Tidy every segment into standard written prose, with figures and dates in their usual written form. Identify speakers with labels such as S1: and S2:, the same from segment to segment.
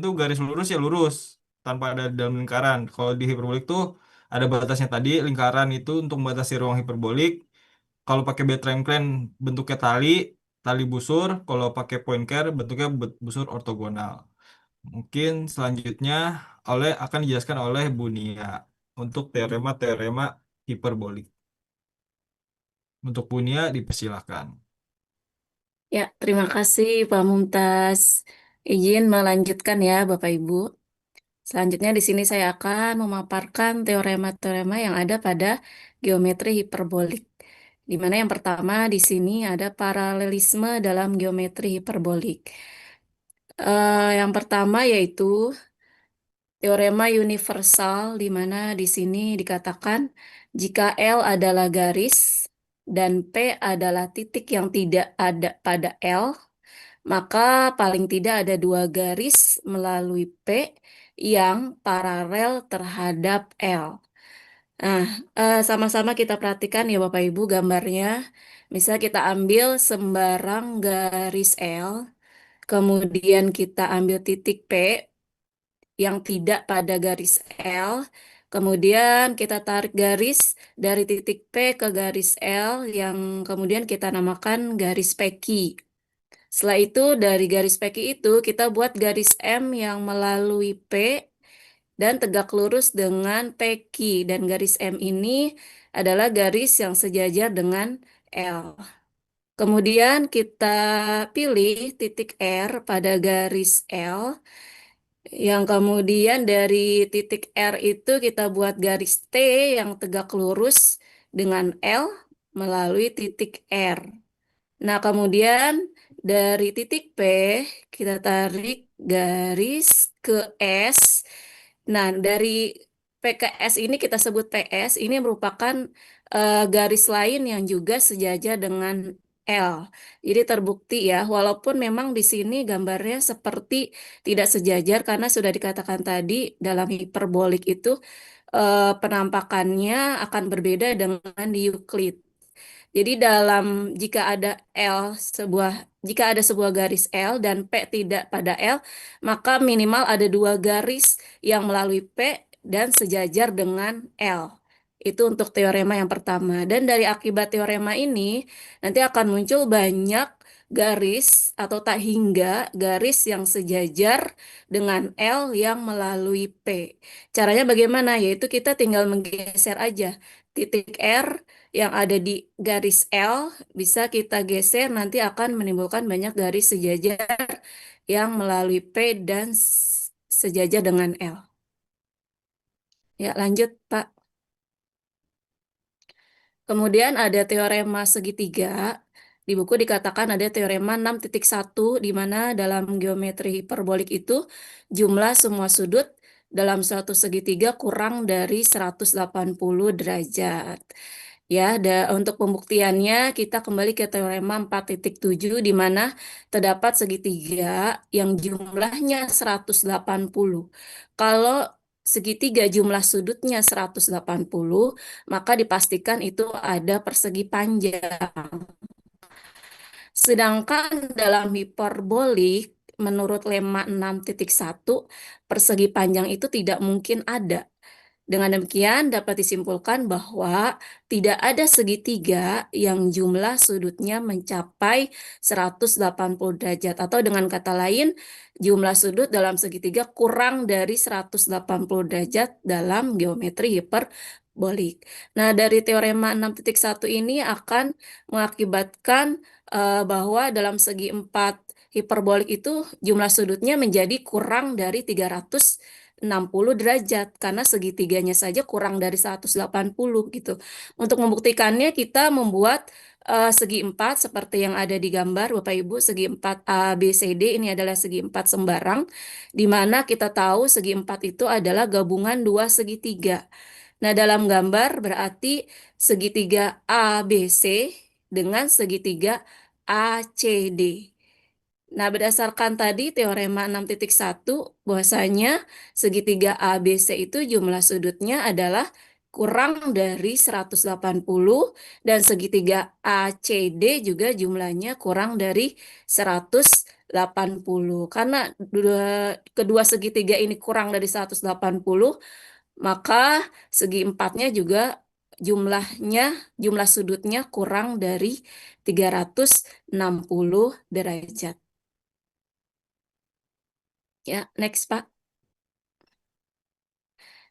S1: tuh garis lurus ya lurus tanpa ada dalam lingkaran. Kalau di hiperbolik tuh ada batasnya tadi, lingkaran itu untuk membatasi ruang hiperbolik. Kalau pakai Betramclan bentuknya tali, tali busur. Kalau pakai point care bentuknya busur ortogonal. Mungkin selanjutnya akan dijelaskan oleh Bunia untuk teorema-teorema hiperbolik. Untuk Bunia dipersilakan.
S2: Ya, terima kasih Pak Mumtaz. Izin melanjutkan ya Bapak Ibu. Selanjutnya di sini saya akan memaparkan teorema-teorema yang ada pada geometri hiperbolik. Di mana yang pertama di sini ada paralelisme dalam geometri hiperbolik. Yang pertama yaitu teorema universal, di mana di sini dikatakan jika L adalah garis dan P adalah titik yang tidak ada pada L, maka paling tidak ada dua garis melalui P yang paralel terhadap L. Nah, sama-sama kita perhatikan ya Bapak Ibu gambarnya. Misal kita ambil sembarang garis L, kemudian kita ambil titik P yang tidak pada garis L, kemudian kita tarik garis dari titik P ke garis L yang kemudian kita namakan garis PQ. Setelah itu dari garis PQ itu kita buat garis M yang melalui P dan tegak lurus dengan PQ, dan garis M ini adalah garis yang sejajar dengan L. Kemudian kita pilih titik R pada garis L, yang kemudian dari titik R itu kita buat garis T yang tegak lurus dengan L melalui titik R. Nah, kemudian dari titik P kita tarik garis ke S. Nah, dari PKS ini kita sebut PS, ini merupakan garis lain yang juga sejajar dengan L. Jadi terbukti ya, walaupun memang di sini gambarnya seperti tidak sejajar karena sudah dikatakan tadi dalam hiperbolik itu penampakannya akan berbeda dengan di Euclid. Jadi jika ada sebuah garis L dan P tidak pada L, maka minimal ada dua garis yang melalui P dan sejajar dengan L. Itu untuk teorema yang pertama. Dan dari akibat teorema ini nanti akan muncul banyak garis atau tak hingga garis yang sejajar dengan L yang melalui P. Caranya bagaimana? Yaitu kita tinggal menggeser aja titik R yang ada di garis L bisa kita geser, nanti akan menimbulkan banyak garis sejajar yang melalui P dan sejajar dengan L. Ya, lanjut Pak. Kemudian ada teorema segitiga. Di buku dikatakan ada teorema 6.1 di mana dalam geometri hiperbolik itu jumlah semua sudut dalam suatu segitiga kurang dari 180 derajat. Ya, untuk pembuktiannya kita kembali ke teorema 4.7 di mana terdapat segitiga yang jumlahnya 180. Kalau segitiga jumlah sudutnya 180, maka dipastikan itu ada persegi panjang. Sedangkan dalam hiperbolik, menurut lemma 6.1, persegi panjang itu tidak mungkin ada. Dengan demikian dapat disimpulkan bahwa tidak ada segitiga yang jumlah sudutnya mencapai 180 derajat, atau dengan kata lain jumlah sudut dalam segitiga kurang dari 180 derajat dalam geometri hiperbolik. Nah, dari teorema 6.1 ini akan mengakibatkan bahwa dalam segi empat hiperbolik itu jumlah sudutnya menjadi kurang dari 360 derajat karena segitiganya saja kurang dari 180 gitu. Untuk membuktikannya kita membuat segi empat seperti yang ada di gambar Bapak Ibu, segi empat A, B, C, D ini adalah segi empat sembarang, di mana kita tahu segi empat itu adalah gabungan dua segitiga. Nah, dalam gambar berarti segitiga ABC dengan segitiga ACD. Nah, berdasarkan tadi teorema 6.1 bahwasanya segitiga ABC itu jumlah sudutnya adalah kurang dari 180 dan segitiga ACD juga jumlahnya kurang dari 180. Karena kedua segitiga ini kurang dari 180, maka segi empatnya juga jumlahnya, jumlah sudutnya kurang dari 360 derajat. Ya, next Pak.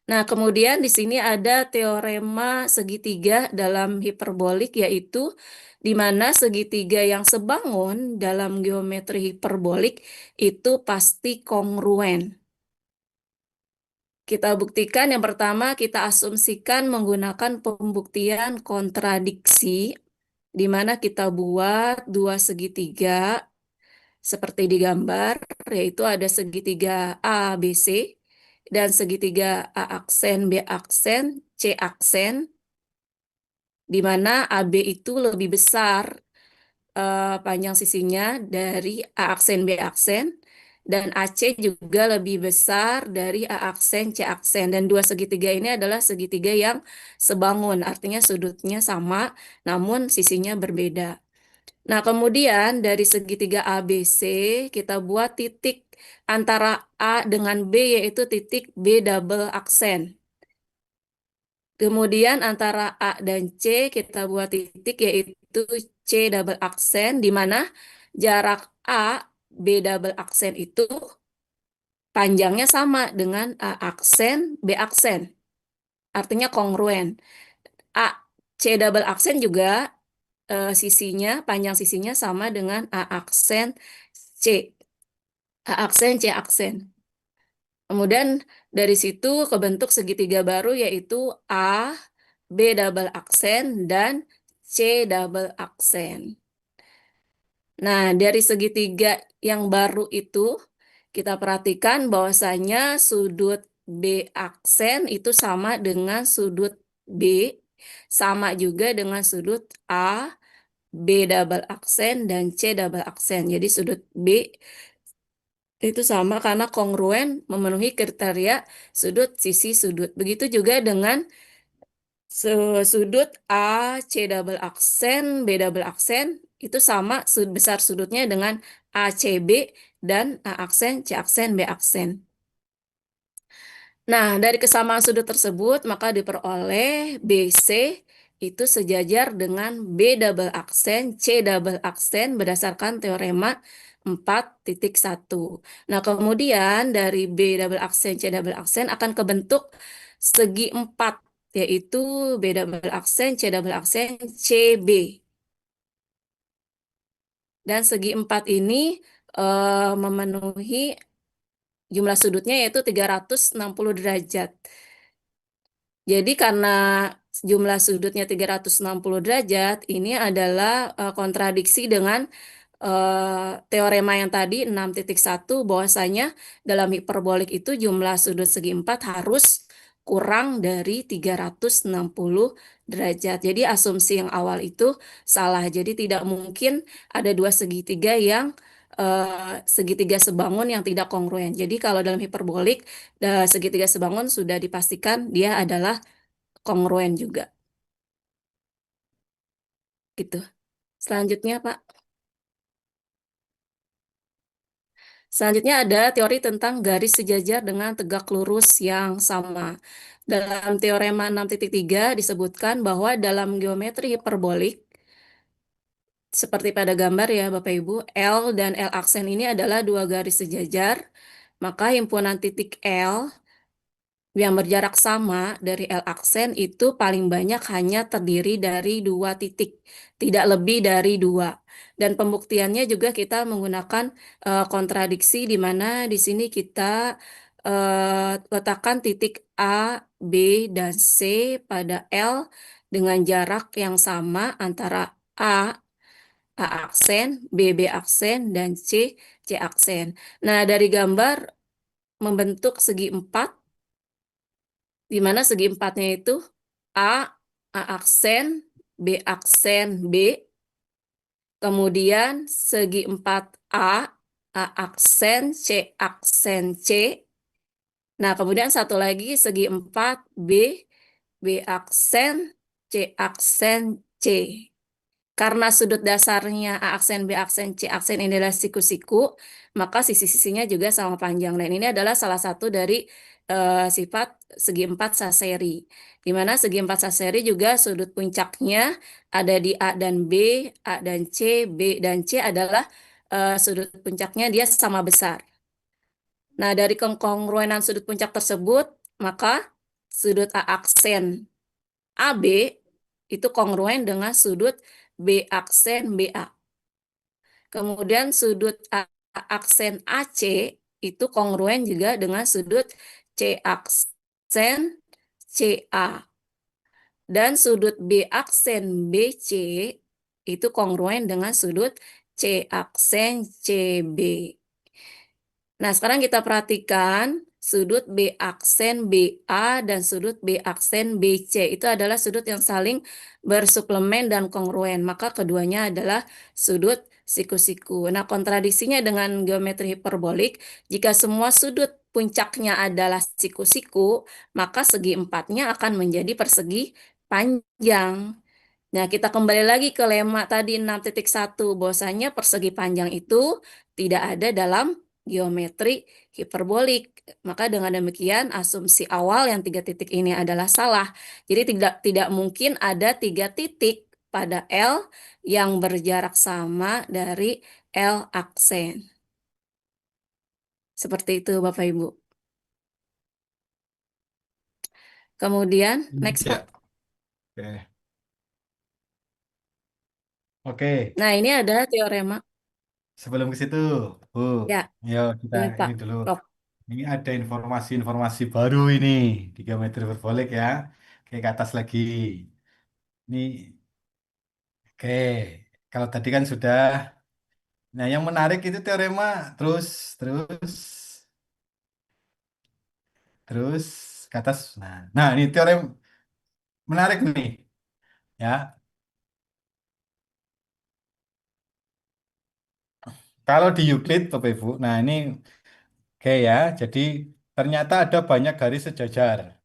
S2: Nah, kemudian di sini ada teorema segitiga dalam hiperbolik, yaitu di mana segitiga yang sebangun dalam geometri hiperbolik itu pasti kongruen. Kita buktikan yang pertama, kita asumsikan menggunakan pembuktian kontradiksi, di mana kita buat dua segitiga seperti di gambar, yaitu ada segitiga A, B, C, dan segitiga A aksen, B aksen, C aksen, di mana AB itu lebih besar panjang sisinya dari A aksen, B aksen, dan AC juga lebih besar dari A aksen, C aksen. Dan dua segitiga ini adalah segitiga yang sebangun, artinya sudutnya sama, namun sisinya berbeda. Nah, kemudian dari segitiga ABC kita buat titik antara A dengan B, yaitu titik B double aksen. Kemudian antara A dan C kita buat titik yaitu C double aksen, di mana jarak A B double aksen itu panjangnya sama dengan A aksen B aksen. Artinya kongruen. A C double aksen juga sisinya, panjang sisinya sama dengan A aksen C. A aksen C aksen. Kemudian dari situ kebentuk segitiga baru yaitu A, B double aksen, dan C double aksen. Nah, dari segitiga yang baru itu, kita perhatikan bahwasanya sudut B aksen itu sama dengan sudut B, sama juga dengan sudut A, B double aksen, dan C double aksen. Jadi sudut B itu sama karena kongruen memenuhi kriteria sudut sisi sudut. Begitu juga dengan sudut A, C double aksen, B double aksen itu sama besar sudutnya dengan ACB dan A aksen, C aksen, B aksen. Nah, dari kesamaan sudut tersebut maka diperoleh BC itu sejajar dengan B double aksen, C double aksen berdasarkan teorema 4.1. Nah, kemudian dari B double aksen, C double aksen akan kebentuk segi 4, yaitu B double aksen, C double aksen, CB. Dan segi 4 ini memenuhi jumlah sudutnya yaitu 360 derajat. Jadi karena jumlah sudutnya 360 derajat, ini adalah kontradiksi dengan teorema yang tadi 6.1 bahwasanya dalam hiperbolik itu jumlah sudut segi 4 harus kurang dari 360 derajat. Jadi asumsi yang awal itu salah. Jadi tidak mungkin ada dua segitiga yang segitiga sebangun yang tidak kongruen. Jadi kalau dalam hiperbolik segitiga sebangun sudah dipastikan dia adalah kongruen juga. Gitu. Selanjutnya, Pak. Selanjutnya ada teori tentang garis sejajar dengan tegak lurus yang sama. Dalam teorema 6.3 disebutkan bahwa dalam geometri hiperbolik, seperti pada gambar ya Bapak Ibu, L dan L aksen ini adalah dua garis sejajar, maka himpunan titik L yang berjarak sama dari L aksen itu paling banyak hanya terdiri dari dua titik, tidak lebih dari dua. Dan pembuktiannya juga kita menggunakan kontradiksi di mana di sini kita letakkan titik A, B, dan C pada L dengan jarak yang sama antara A, A aksen, B aksen, dan C aksen. Nah, dari gambar membentuk segi 4 di mana segi empatnya itu A, A aksen, B aksen, B, kemudian segi 4A, A aksen, C aksen, C. Nah, kemudian satu lagi segi 4B, B aksen, C aksen, C. Karena sudut dasarnya A aksen, B aksen, C aksen ini adalah siku-siku, maka sisi-sisinya juga sama panjang. Dan ini adalah salah satu dari sifat segi empat saseri. Di mana segi empat saseri juga sudut puncaknya ada di A dan B, A dan C, B dan C adalah sudut puncaknya dia sama besar. Nah, dari kekongruenan sudut puncak tersebut, maka sudut A aksen AB itu kongruen dengan sudut B aksen BA. Kemudian sudut A aksen AC itu kongruen juga dengan sudut C aksen CA. Dan sudut B aksen BC itu kongruen dengan sudut C aksen CB. Nah, sekarang kita perhatikan sudut B aksen BA dan sudut B aksen BC. Itu adalah sudut yang saling bersuplemen dan kongruen. Maka keduanya adalah sudut siku-siku. Nah, kontradiksinya dengan geometri hiperbolik, jika semua sudut puncaknya adalah siku-siku, maka segi empatnya akan menjadi persegi panjang. Nah, kita kembali lagi ke lema tadi 6.1, bahwasanya persegi panjang itu tidak ada dalam geometri hiperbolik. Maka dengan demikian asumsi awal yang 3 titik ini adalah salah. Jadi tidak mungkin ada 3 titik pada L yang berjarak sama dari L aksen. Seperti itu Bapak Ibu. Kemudian next
S3: Ya,
S2: Pak.
S3: oke. Oke,
S2: Nah, ini ada teorema.
S3: sebelum ke situ, Bu,
S2: Ya,
S3: yuk kita
S2: ini Pak.
S3: ini dulu.
S2: Prof.
S3: Ini ada informasi-informasi baru ini di geometri hiperbolik ya. Oke, ke atas lagi. Ini, oke. Kalau tadi kan sudah. Nah, yang menarik itu teorema terus, terus ke atas. Nah, ini teorema menarik nih, ya. Kalau di Euclid, Bapak Ibu, nah ini oke ya. Jadi ternyata ada banyak garis sejajar.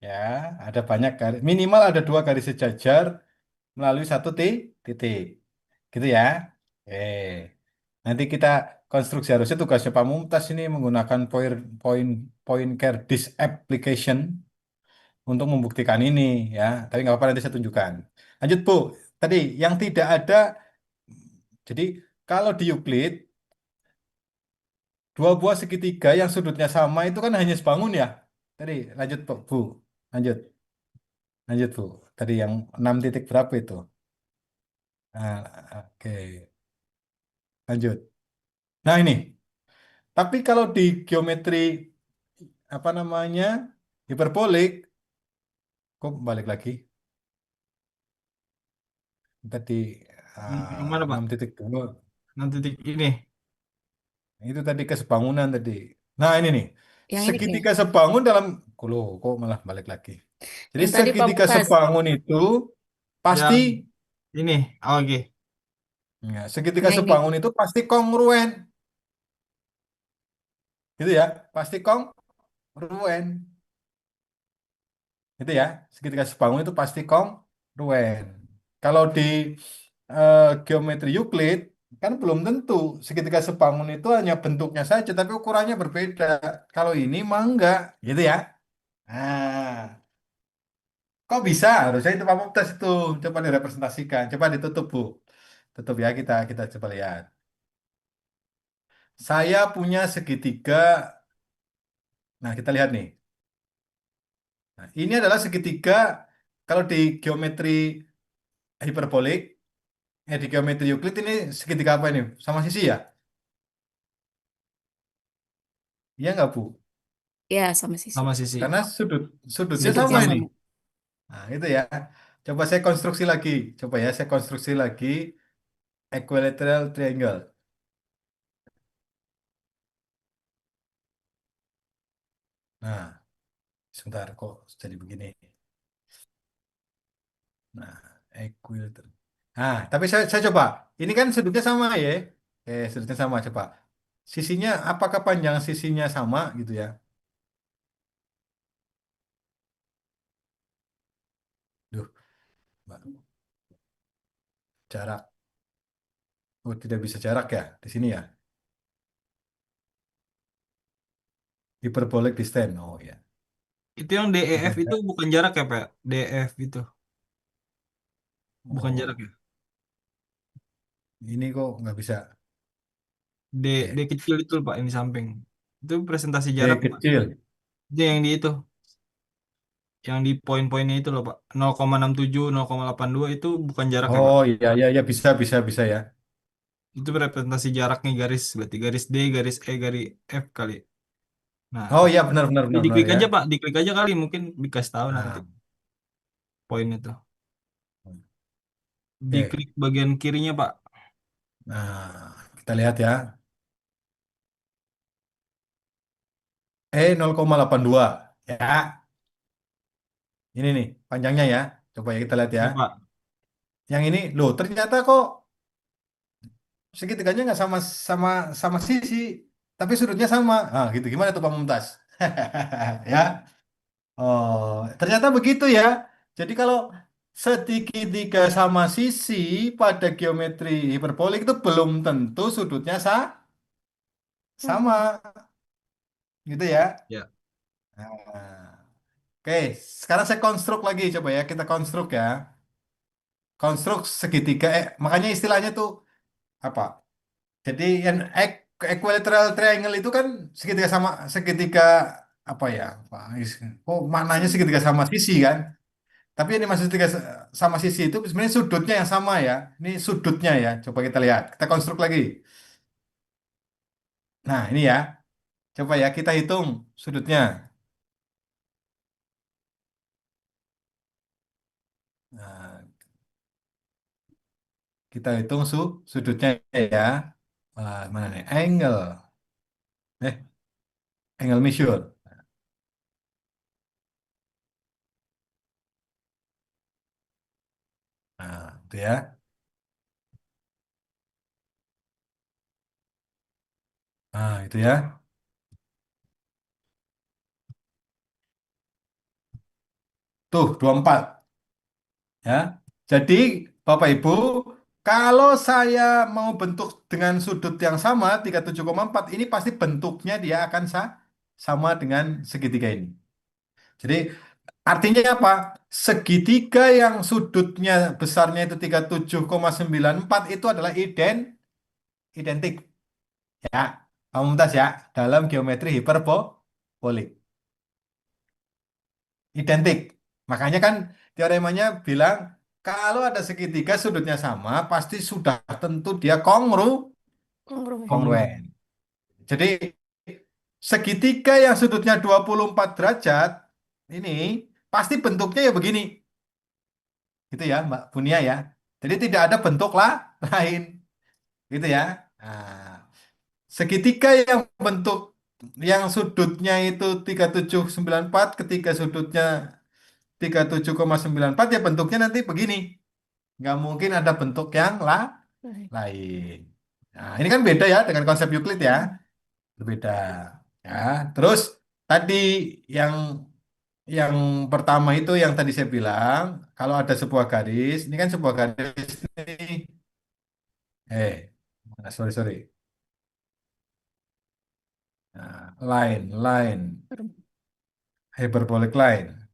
S3: Ya, ada banyak garis, minimal ada dua garis sejajar melalui satu titik. Gitu ya. Oke. Nanti kita konstruksi harusnya tugasnya Pak Mumtaz ini menggunakan point point Cardis application untuk membuktikan ini ya. Tapi nggak apa-apa nanti saya tunjukkan. Lanjut Bu. Tadi yang tidak ada, jadi kalau di Euclid dua buah segitiga yang sudutnya sama itu kan hanya sebangun ya. Tadi lanjut Bu. Lanjut. Lanjut Bu. Tadi yang 6 titik berapa itu? Nah, oke. Lanjut. Nah ini. Tapi kalau di geometri apa namanya hiperbolik, kok balik lagi? Tadi
S1: Yang mana Pak?
S3: 6 titik dulu.
S1: 6 titik ini.
S3: Itu tadi kesebangunan tadi. Nah ini nih.
S2: Yang ini kayaknya.
S3: Segitiga sebangun dalam kok malah balik lagi. Jadi
S2: Yang tadi Pak
S3: segitiga
S2: Mumtaz.
S3: sebangun itu pasti
S1: Yang ini. Oh, oke.
S3: ya, segitiga
S2: Yang ini.
S3: sebangun itu pasti kongruen. Gitu ya. Pasti kongruen. Itu ya. Segitiga sebangun itu pasti kongruen. Kalau di geometri Euclid kan belum tentu segitiga sebangun itu hanya bentuknya saja tapi ukurannya berbeda. Kalau ini mah enggak, gitu ya. Nah, kok bisa? Harusnya itu Pak Mumtaz itu coba direpresentasikan, coba ditutup Bu, tutup ya kita kita coba lihat. Saya punya segitiga. Nah kita lihat nih. Nah, ini adalah segitiga kalau di geometri hiperbolik, di geometri Euclid ini segitiga apa ini? Sama sisi ya? Iya nggak Bu?
S2: Ya, sama sisi.
S1: Sama sisi.
S3: Karena sudutnya sama
S2: Sudutnya
S3: ini.
S2: sama.
S3: Nah, itu ya. Coba saya konstruksi lagi. Coba ya, saya konstruksi lagi equilateral triangle. Nah, sebentar kok jadi begini. Nah, equilateral. Nah, tapi saya coba. Ini kan sudutnya sama ya. Sudutnya sama coba. Sisinya, apakah panjang sisinya sama gitu ya? Jarak. Oh, tidak bisa jarak ya di sini ya. Hyperbolic distance. Oh ya.
S1: Itu yang DEF
S3: Bukan
S1: itu
S3: jarak.
S1: bukan jarak ya, Pak? DEF itu bukan jarak
S3: Oh,
S1: ya.
S3: ini kok nggak bisa.
S1: D
S3: Oke.
S1: kecil itu Pak yang di samping. Itu presentasi
S3: D
S1: jarak Pak.
S3: kecil.
S1: Itu yang di itu, yang di poin-poinnya itu loh Pak. 0,67, 0,82 itu bukan jarak ya Pak.
S3: Oh iya iya iya bisa bisa bisa ya.
S1: Itu representasi jaraknya garis, berarti garis D, garis E, garis F kali. Nah,
S3: Oh iya benar benar
S1: ya
S3: benar benar
S1: diklik
S3: ya.
S1: aja Pak, diklik aja kali mungkin dikasih tahu nanti
S3: Nah,
S1: poinnya tuh.
S3: oke.
S1: Diklik bagian kirinya Pak.
S3: Nah, kita lihat ya. 0,82 ya. Ini nih panjangnya ya. Coba ya kita lihat ya.
S1: Ya Pak.
S3: Yang ini loh ternyata kok segitiganya nggak sama sama sama sisi, tapi sudutnya sama. Ah gitu gimana tuh Pak Mumtaz? Ya. Oh, ternyata begitu ya. Jadi kalau segitiga sama sisi pada geometri hiperbolik itu belum tentu sudutnya
S2: Hmm.
S3: sama, gitu ya.
S1: Ya.
S3: Nah, oke, sekarang saya konstruk lagi coba ya, kita konstruk ya. Konstruk segitiga, makanya istilahnya tuh apa? Jadi yang equilateral triangle itu kan segitiga sama segitiga apa ya? Oh, maknanya segitiga sama sisi kan? Tapi ini maksud segitiga sama sisi itu sebenarnya sudutnya yang sama ya. Ini sudutnya ya. Coba kita lihat. Kita konstruk lagi. Nah, ini ya. Coba ya kita hitung sudutnya. Nah, kita hitung sudutnya ya. Mana nih? Angle. Angle measure. Nah, itu ya. Nah, itu ya. Tuh, 24 ya. Jadi, Bapak Ibu, kalau saya mau bentuk dengan sudut yang sama 37,4 ini pasti bentuknya dia akan sama dengan segitiga ini. Jadi, artinya apa? Segitiga yang sudutnya besarnya itu 37,94 itu adalah identik ya. Kamu Mumtaz ya, dalam geometri hiperbolik. Identik. Makanya kan teoremanya bilang kalau ada segitiga sudutnya sama, pasti sudah tentu dia
S2: Kongrumen.
S1: Kongru.
S3: kongruen. Jadi segitiga yang sudutnya 24 derajat ini pasti bentuknya ya begini. Gitu ya, Mbak Bunia ya. Jadi tidak ada bentuk lah lain. Gitu ya. Nah, segitiga yang bentuk yang sudutnya itu 3794 ketika sudutnya 37,94 ya bentuknya nanti begini. Nggak mungkin ada bentuk yang
S2: Baik.
S3: lain. Nah, ini kan beda ya dengan konsep Euclid ya.
S2: Hmm.
S3: Berbeda. Ya, terus tadi yang yang pertama itu yang tadi saya bilang, kalau ada sebuah garis, ini kan sebuah garis ini. Sorry, sorry. Nah, line, hyperbolic line.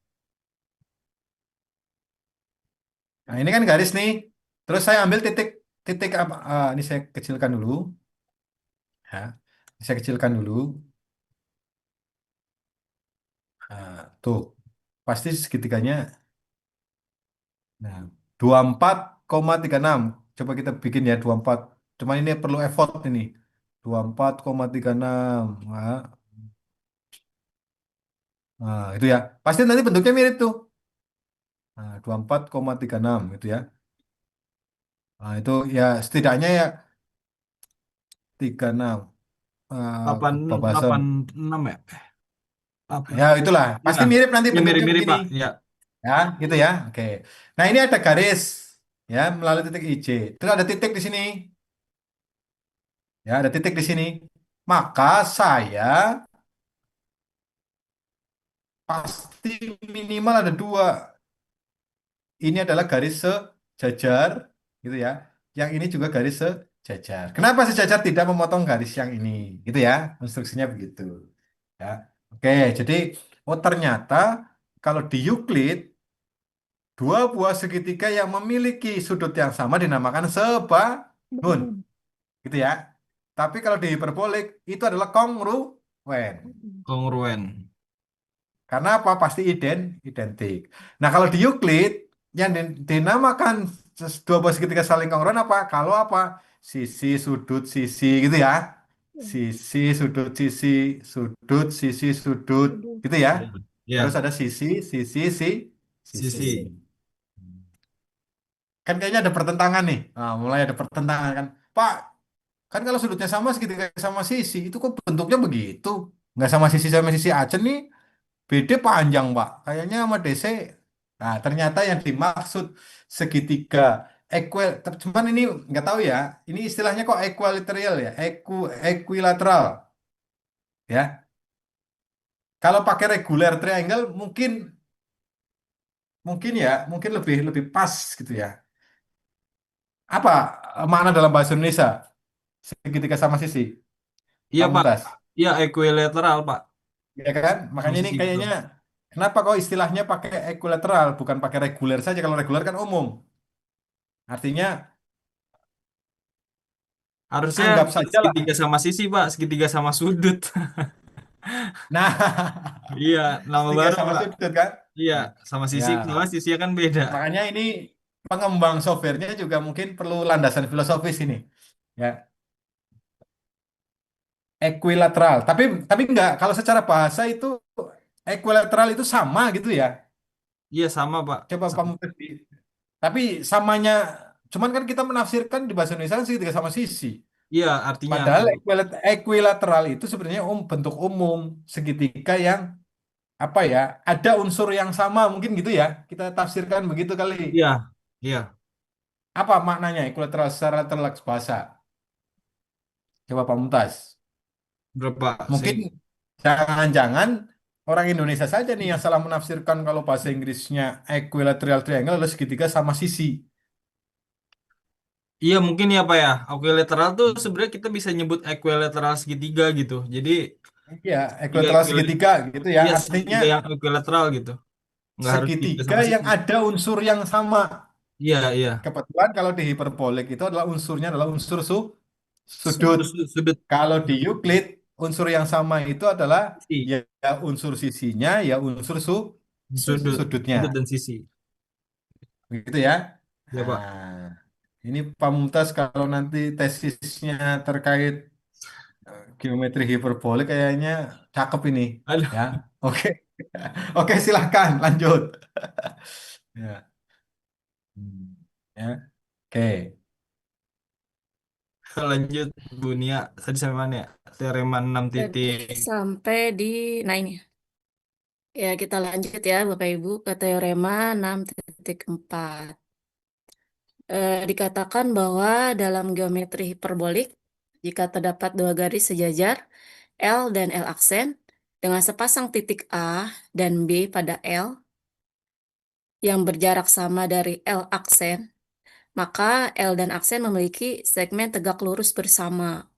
S3: Nah, ini kan garis nih. Terus saya ambil titik titik apa? Ini saya kecilkan dulu. Ya, saya kecilkan dulu. Nah, tuh, pasti segitiganya. Nah, 24,36. Coba kita bikin ya 24. Cuma ini perlu effort ini. 24,36. Nah, itu ya. Pasti nanti bentuknya mirip tuh. Nah, 24,36 itu ya. Nah, itu ya setidaknya ya 36.
S1: delapan
S3: Lupa bahasa.
S1: delapan enam ya? Apa?
S3: Ya, itulah.
S1: Ya,
S3: Pasti mirip nanti
S1: ya
S3: bentuknya
S1: mirip-mirip
S3: begini.
S1: Pak. Ya,
S3: Ya, gitu ya. Oke. Nah, ini ada garis ya melalui titik IJ. Terus ada titik di sini. Ya, ada titik di sini. Maka saya pasti minimal ada dua. ini adalah garis sejajar, gitu ya. Yang ini juga garis sejajar. Kenapa sejajar tidak memotong garis yang ini, gitu ya? Konstruksinya begitu. Ya. Oke, jadi oh ternyata kalau di Euclid dua buah segitiga yang memiliki sudut yang sama dinamakan sebangun, gitu ya. Tapi kalau di hiperbolik itu adalah kongruen.
S1: Kongruen.
S3: Karena apa? Pasti identik. Nah, kalau di Euclid yang dinamakan dua buah segitiga saling kongruan apa? Kalau apa? Sisi, sudut, sisi gitu ya. Sisi, sudut, sisi, sudut gitu ya.
S1: Ya.
S3: Terus
S1: Ya,
S3: ada sisi, sisi, sisi.
S1: sisi.
S3: Kan kayaknya ada pertentangan nih. Nah, mulai ada pertentangan kan. Pak, kan kalau sudutnya sama segitiga sama sisi, itu kok bentuknya begitu? Nggak sama sisi aja nih. BD panjang, Pak. Kayaknya sama DC. Nah, ternyata yang dimaksud segitiga cuman ini nggak tahu ya. Ini istilahnya kok equilateral ya, equilateral ya. Kalau pakai regular triangle mungkin mungkin ya, mungkin lebih lebih pas gitu ya. Apa makna dalam bahasa Indonesia segitiga sama sisi?
S1: Iya,
S3: Pak
S1: Pak.
S3: Mumtaz.
S1: Iya, equilateral, Pak.
S3: Ya kan?
S1: Sama
S3: Makanya ini
S1: sisi
S3: kayaknya
S1: betul.
S3: kenapa kok istilahnya pakai equilateral bukan pakai reguler saja? Kalau reguler kan umum. Artinya
S1: Harusnya
S3: anggap
S1: bukan
S3: saja lah.
S1: segitiga sama sisi, Pak. Segitiga sama sudut.
S3: Nah,
S1: Iya, nama
S3: segitiga
S1: baru,
S3: sama
S1: Pak.
S3: sudut kan?
S1: Iya, sama
S3: Ya,
S1: sisi. Soalnya sisinya kan beda.
S3: makanya ini pengembang softwarenya juga mungkin perlu landasan filosofis ini. Ya, equilateral. Tapi enggak, kalau secara bahasa itu equilateral itu sama gitu ya.
S1: Iya, sama, Pak.
S3: Coba
S1: Sama.
S3: kamu tapi samanya cuman kan kita menafsirkan di bahasa Indonesia kan segitiga sama sisi.
S1: Iya, artinya
S3: Padahal
S1: kalau
S3: equilateral itu sebenarnya bentuk umum segitiga yang apa ya, ada unsur yang sama mungkin gitu ya. Kita tafsirkan begitu kali.
S1: iya, iya.
S3: Apa maknanya equilateral secara teks bahasa? Coba Pak Mumtaz.
S1: Berapa
S3: Mungkin
S1: sih?
S3: jangan-jangan orang Indonesia saja nih yang salah menafsirkan kalau bahasa Inggrisnya equilateral triangle adalah segitiga sama sisi.
S1: Iya, mungkin ya, Pak ya. Equilateral tuh sebenarnya kita bisa nyebut equilateral segitiga gitu. Jadi,
S3: Iya,
S1: tiga
S3: equilateral segitiga gitu ya.
S1: iya,
S3: Artinya
S1: segitiga yang equilateral gitu. Nggak harus segitiga
S3: segitiga
S1: sama
S3: yang
S1: sisi.
S3: ada unsur yang sama.
S1: Iya, iya.
S3: Kebetulan kalau di hiperbolik itu adalah unsurnya adalah unsur sudut.
S1: Sudut
S3: Kalau di Euclid unsur yang sama itu adalah
S1: sisi.
S3: ya unsur sisinya ya unsur
S1: Sudut.
S3: sudutnya.
S1: Sudut dan sisi.
S3: Begitu ya.
S1: Ya, Pak.
S3: Nah, ini Pak Mumtaz kalau nanti tesisnya terkait geometri hiperbolik kayaknya cakep ini.
S1: Aduh,
S3: Ya, oke. Oke, silahkan lanjut. Ya. Hmm. Ya, oke.
S1: lanjut Bu Nia. Tadi sampai mana ya? Teorema 6
S2: Tadi
S1: titik.
S2: sampai di, nah ini ya kita lanjut ya Bapak Ibu ke teorema 6.4. Dikatakan bahwa dalam geometri hiperbolik, jika terdapat dua garis sejajar, L dan L aksen, dengan sepasang titik A dan B pada L, yang berjarak sama dari L aksen, maka L dan aksen memiliki segmen tegak lurus bersama.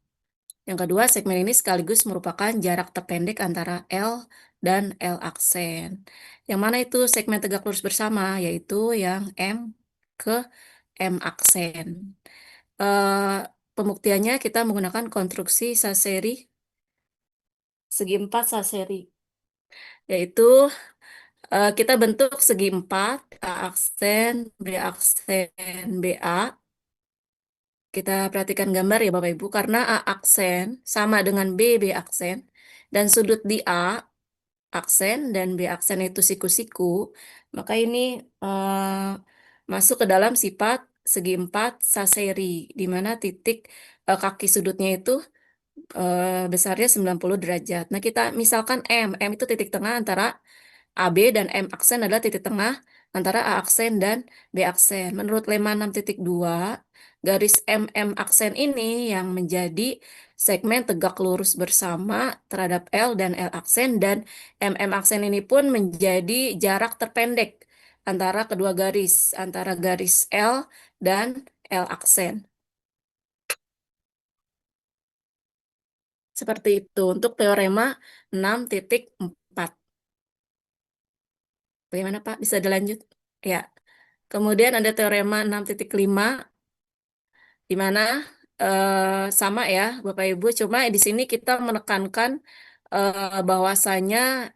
S2: Yang kedua, segmen ini sekaligus merupakan jarak terpendek antara L dan L aksen. Yang mana itu segmen tegak lurus bersama, yaitu yang M ke M aksen. Eh, Pembuktiannya kita menggunakan konstruksi Saseri, segi empat Saseri, yaitu kita bentuk segi empat, A aksen, B aksen, BA. Kita perhatikan gambar ya Bapak Ibu, karena A aksen sama dengan B aksen, dan sudut di A aksen dan B aksen itu siku-siku, maka ini masuk ke dalam sifat segi empat Saseri, di mana titik kaki sudutnya itu besarnya 90 derajat. Nah, kita misalkan M itu titik tengah antara AB dan M aksen adalah titik tengah antara A aksen dan B aksen. Menurut lemma 6.2, garis MM aksen ini yang menjadi segmen tegak lurus bersama terhadap L dan L aksen, dan MM aksen ini pun menjadi jarak terpendek antara kedua garis, antara garis L dan L aksen. Seperti itu untuk teorema 6.4. Bagaimana Pak? Bisa dilanjut? Ya. Kemudian ada teorema 6.5 di mana sama ya Bapak Ibu, cuma di sini kita menekankan bahwasanya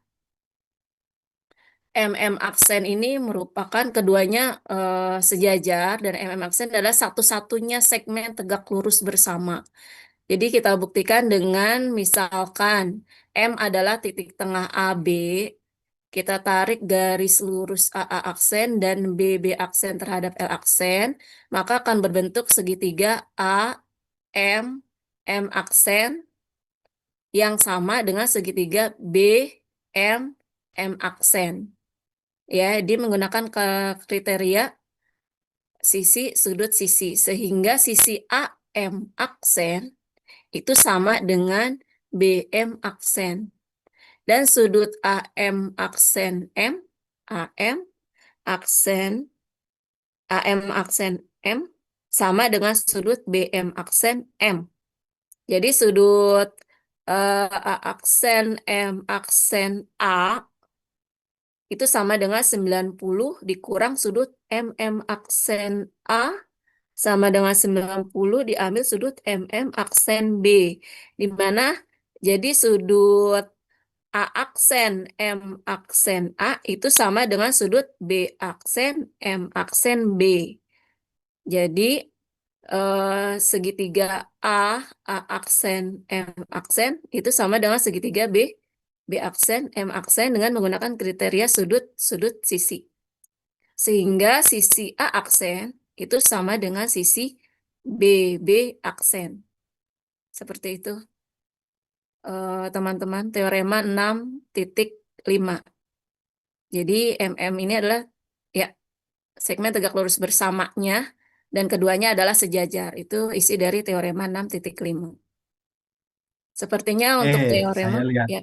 S2: MM aksen ini merupakan keduanya sejajar dan MM aksen adalah satu-satunya segmen tegak lurus bersama. Jadi kita buktikan dengan misalkan M adalah titik tengah AB, kita tarik garis lurus AA aksen dan BB aksen terhadap L aksen, maka akan berbentuk segitiga AM M aksen yang sama dengan segitiga BM M aksen. Ya, dia menggunakan kriteria sisi sudut sisi sehingga sisi AM aksen itu sama dengan BM aksen dan sudut AM aksen M AM aksen AM aksen M sama dengan sudut BM aksen M. Jadi sudut A aksen M aksen A itu sama dengan 90 dikurang sudut MM aksen A sama dengan 90 diambil sudut MM aksen B. Di mana jadi sudut A aksen M aksen A itu sama dengan sudut B aksen M aksen B. Jadi segitiga A, A aksen, M aksen itu sama dengan segitiga B, B aksen, M aksen dengan menggunakan kriteria sudut sisi. Sehingga sisi A aksen itu sama dengan sisi BB aksen. Seperti itu, teman-teman, teorema 6.5. Jadi MM ini adalah ya segmen tegak lurus bersamanya dan keduanya adalah sejajar. Itu isi dari teorema 6.5. Sepertinya untuk teorema
S3: Saya lihat.
S2: ya,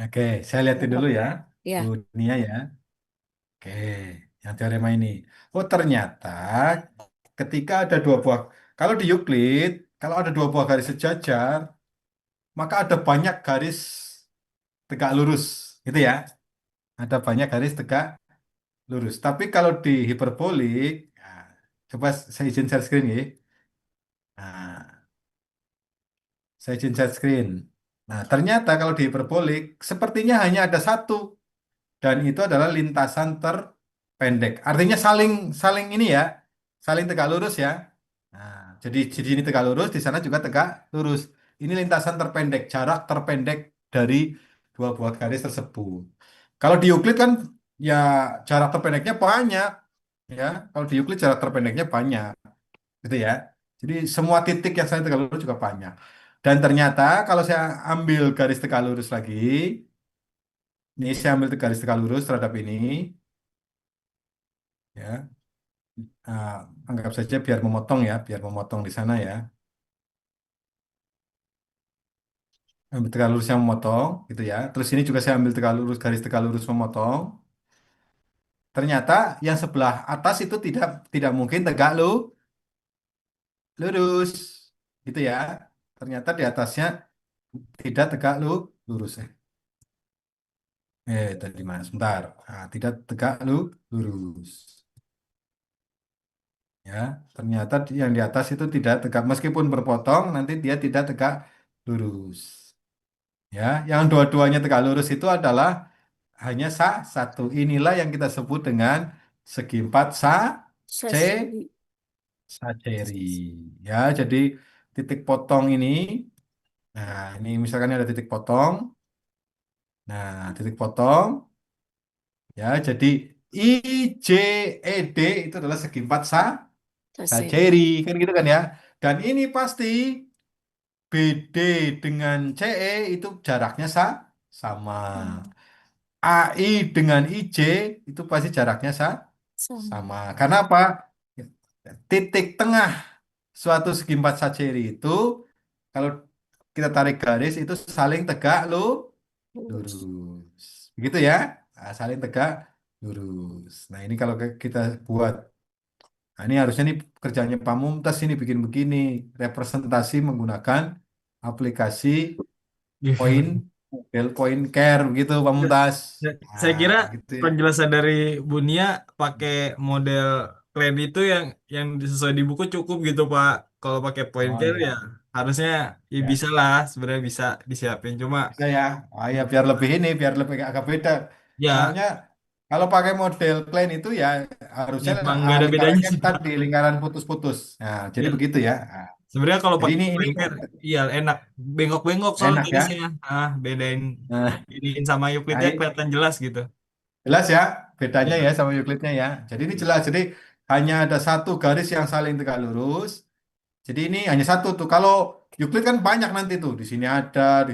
S3: Oke, saya lihatin dulu ya, Bu
S2: ya,
S3: Nia ya. Oke, yang teorema ini. Oh, ternyata ketika ada dua buah, kalau di Euclid, kalau ada dua buah garis sejajar, maka ada banyak garis tegak lurus, gitu ya. Ada banyak garis tegak lurus. Tapi kalau di hiperbolik, nah, coba saya izin share screen ya. Nah, saya izin share screen. Nah, ternyata kalau di hiperbolik, sepertinya hanya ada satu. Dan itu adalah lintasan terpendek. Artinya saling saling ini ya, saling tegak lurus ya. Nah, jadi di sini tegak lurus, di sana juga tegak lurus. Ini lintasan terpendek, jarak terpendek dari dua buah garis tersebut. Kalau di Euclid kan ya jarak terpendeknya banyak ya. Kalau di Euclid jarak terpendeknya banyak, gitu ya. Jadi semua titik yang saya tegak lurus juga banyak. Dan ternyata kalau saya ambil garis tegak lurus lagi, ini saya ambil garis tegak lurus terhadap ini, ya. Ah, anggap saja biar memotong ya, biar memotong di sana ya. Ambil tegak lurus yang memotong, gitu ya. Terus ini juga saya ambil tegak lurus, garis tegak lurus memotong. Ternyata yang sebelah atas itu tidak tidak mungkin tegak lurus, gitu ya. Ternyata di atasnya tidak tegak lurus. Tadi mana? Sebentar. Ah, tidak tegak lurus. Ya, ternyata yang di atas itu tidak tegak, meskipun berpotong, nanti dia tidak tegak lurus. Ya, yang dua-duanya tegak lurus itu adalah hanya satu. Inilah yang kita sebut dengan segi empat C
S2: sasi
S3: saceri. Ya, jadi titik potong ini. Nah, ini misalkan ada titik potong. Nah, titik potong. Ya, jadi IJED itu adalah segi empat
S2: saseri.
S3: saceri. Kan gitu kan ya. Dan ini pasti BD dengan CE itu jaraknya sama.
S2: Hmm,
S3: AI dengan IJ itu pasti jaraknya
S2: sama.
S3: sama. Karena apa? Titik tengah suatu segi empat sajeri itu kalau kita tarik garis itu saling tegak
S2: Lurus.
S3: lurus. Begitu ya? Nah, saling tegak. lurus. Nah, ini kalau kita buat, nah ini harusnya nih kerjanya Pak Mumtaz ini bikin begini, representasi menggunakan aplikasi point, model point care gitu Pak Mumtaz.
S1: Saya
S3: Nah,
S1: kira
S3: gitu ya.
S1: penjelasan dari Bunia pakai model plan itu yang sesuai di buku cukup gitu Pak. Kalau pakai point
S3: Oh
S1: care ya
S3: iya,
S1: harusnya ya
S3: ya.
S1: bisa lah sebenarnya bisa disiapin. Cuma
S3: Bisa ya. Oh ya, biar lebih ini, biar lebih agak beda.
S1: ya
S3: Soalnya kalau pakai model plain itu ya harusnya
S1: memang nggak ada bedanya
S3: lingkarannya
S1: sih Pak.
S3: tadi lingkaran putus-putus. Nah, jadi
S1: Ya,
S3: begitu ya. Nah,
S1: sebenarnya kalau
S3: jadi
S1: pakai
S3: ini
S1: point care iya enak bengkok-bengkok soalnya
S3: enak ya.
S1: garisnya. Bedain
S3: Nah,
S1: iniin sama Euclidnya
S3: hai-
S1: kelihatan jelas gitu.
S3: jelas ya bedanya ya
S1: Ya.
S3: sama Euclidnya ya. Jadi ini jelas. Jadi hanya ada satu garis yang saling tegak lurus. Jadi ini hanya satu tuh. Kalau Euclid kan banyak nanti tuh. Di sini ada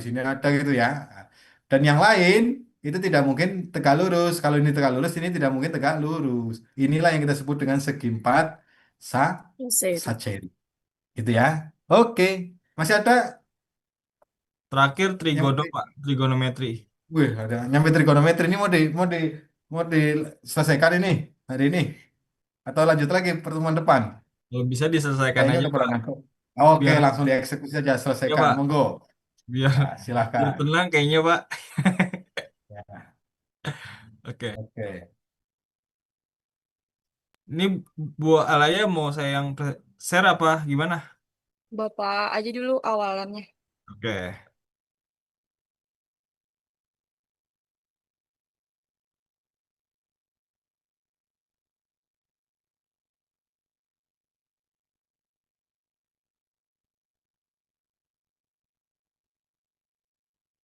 S3: gitu ya. Dan yang lain itu tidak mungkin tegak lurus. Kalau ini tegak lurus, ini tidak mungkin tegak lurus. Inilah yang kita sebut dengan segi empat sa
S2: Seri.
S3: sajari. Gitu ya. Oke. Masih ada
S1: Terakhir
S3: yang
S1: trigono Pak, trigonometri.
S3: wih, ada nyampe trigonometri ini mau diselesaikan ini hari ini atau lanjut lagi pertemuan depan.
S1: Kalau bisa diselesaikan
S3: Kayaknya
S1: aja
S3: udah pada
S1: Pak,
S3: ngantuk. Oke,
S1: biar
S3: langsung dieksekusi saja
S1: ya
S3: selesaikan.
S1: Pak,
S3: Monggo.
S1: biar
S3: Ya,
S1: biar
S3: silakan.
S1: tenang kayaknya Pak.
S3: Ya,
S1: Oke,
S3: oke.
S1: ini Bu Alaya mau saya yang share apa gimana?
S4: Bapak aja dulu awalannya.
S1: Oke,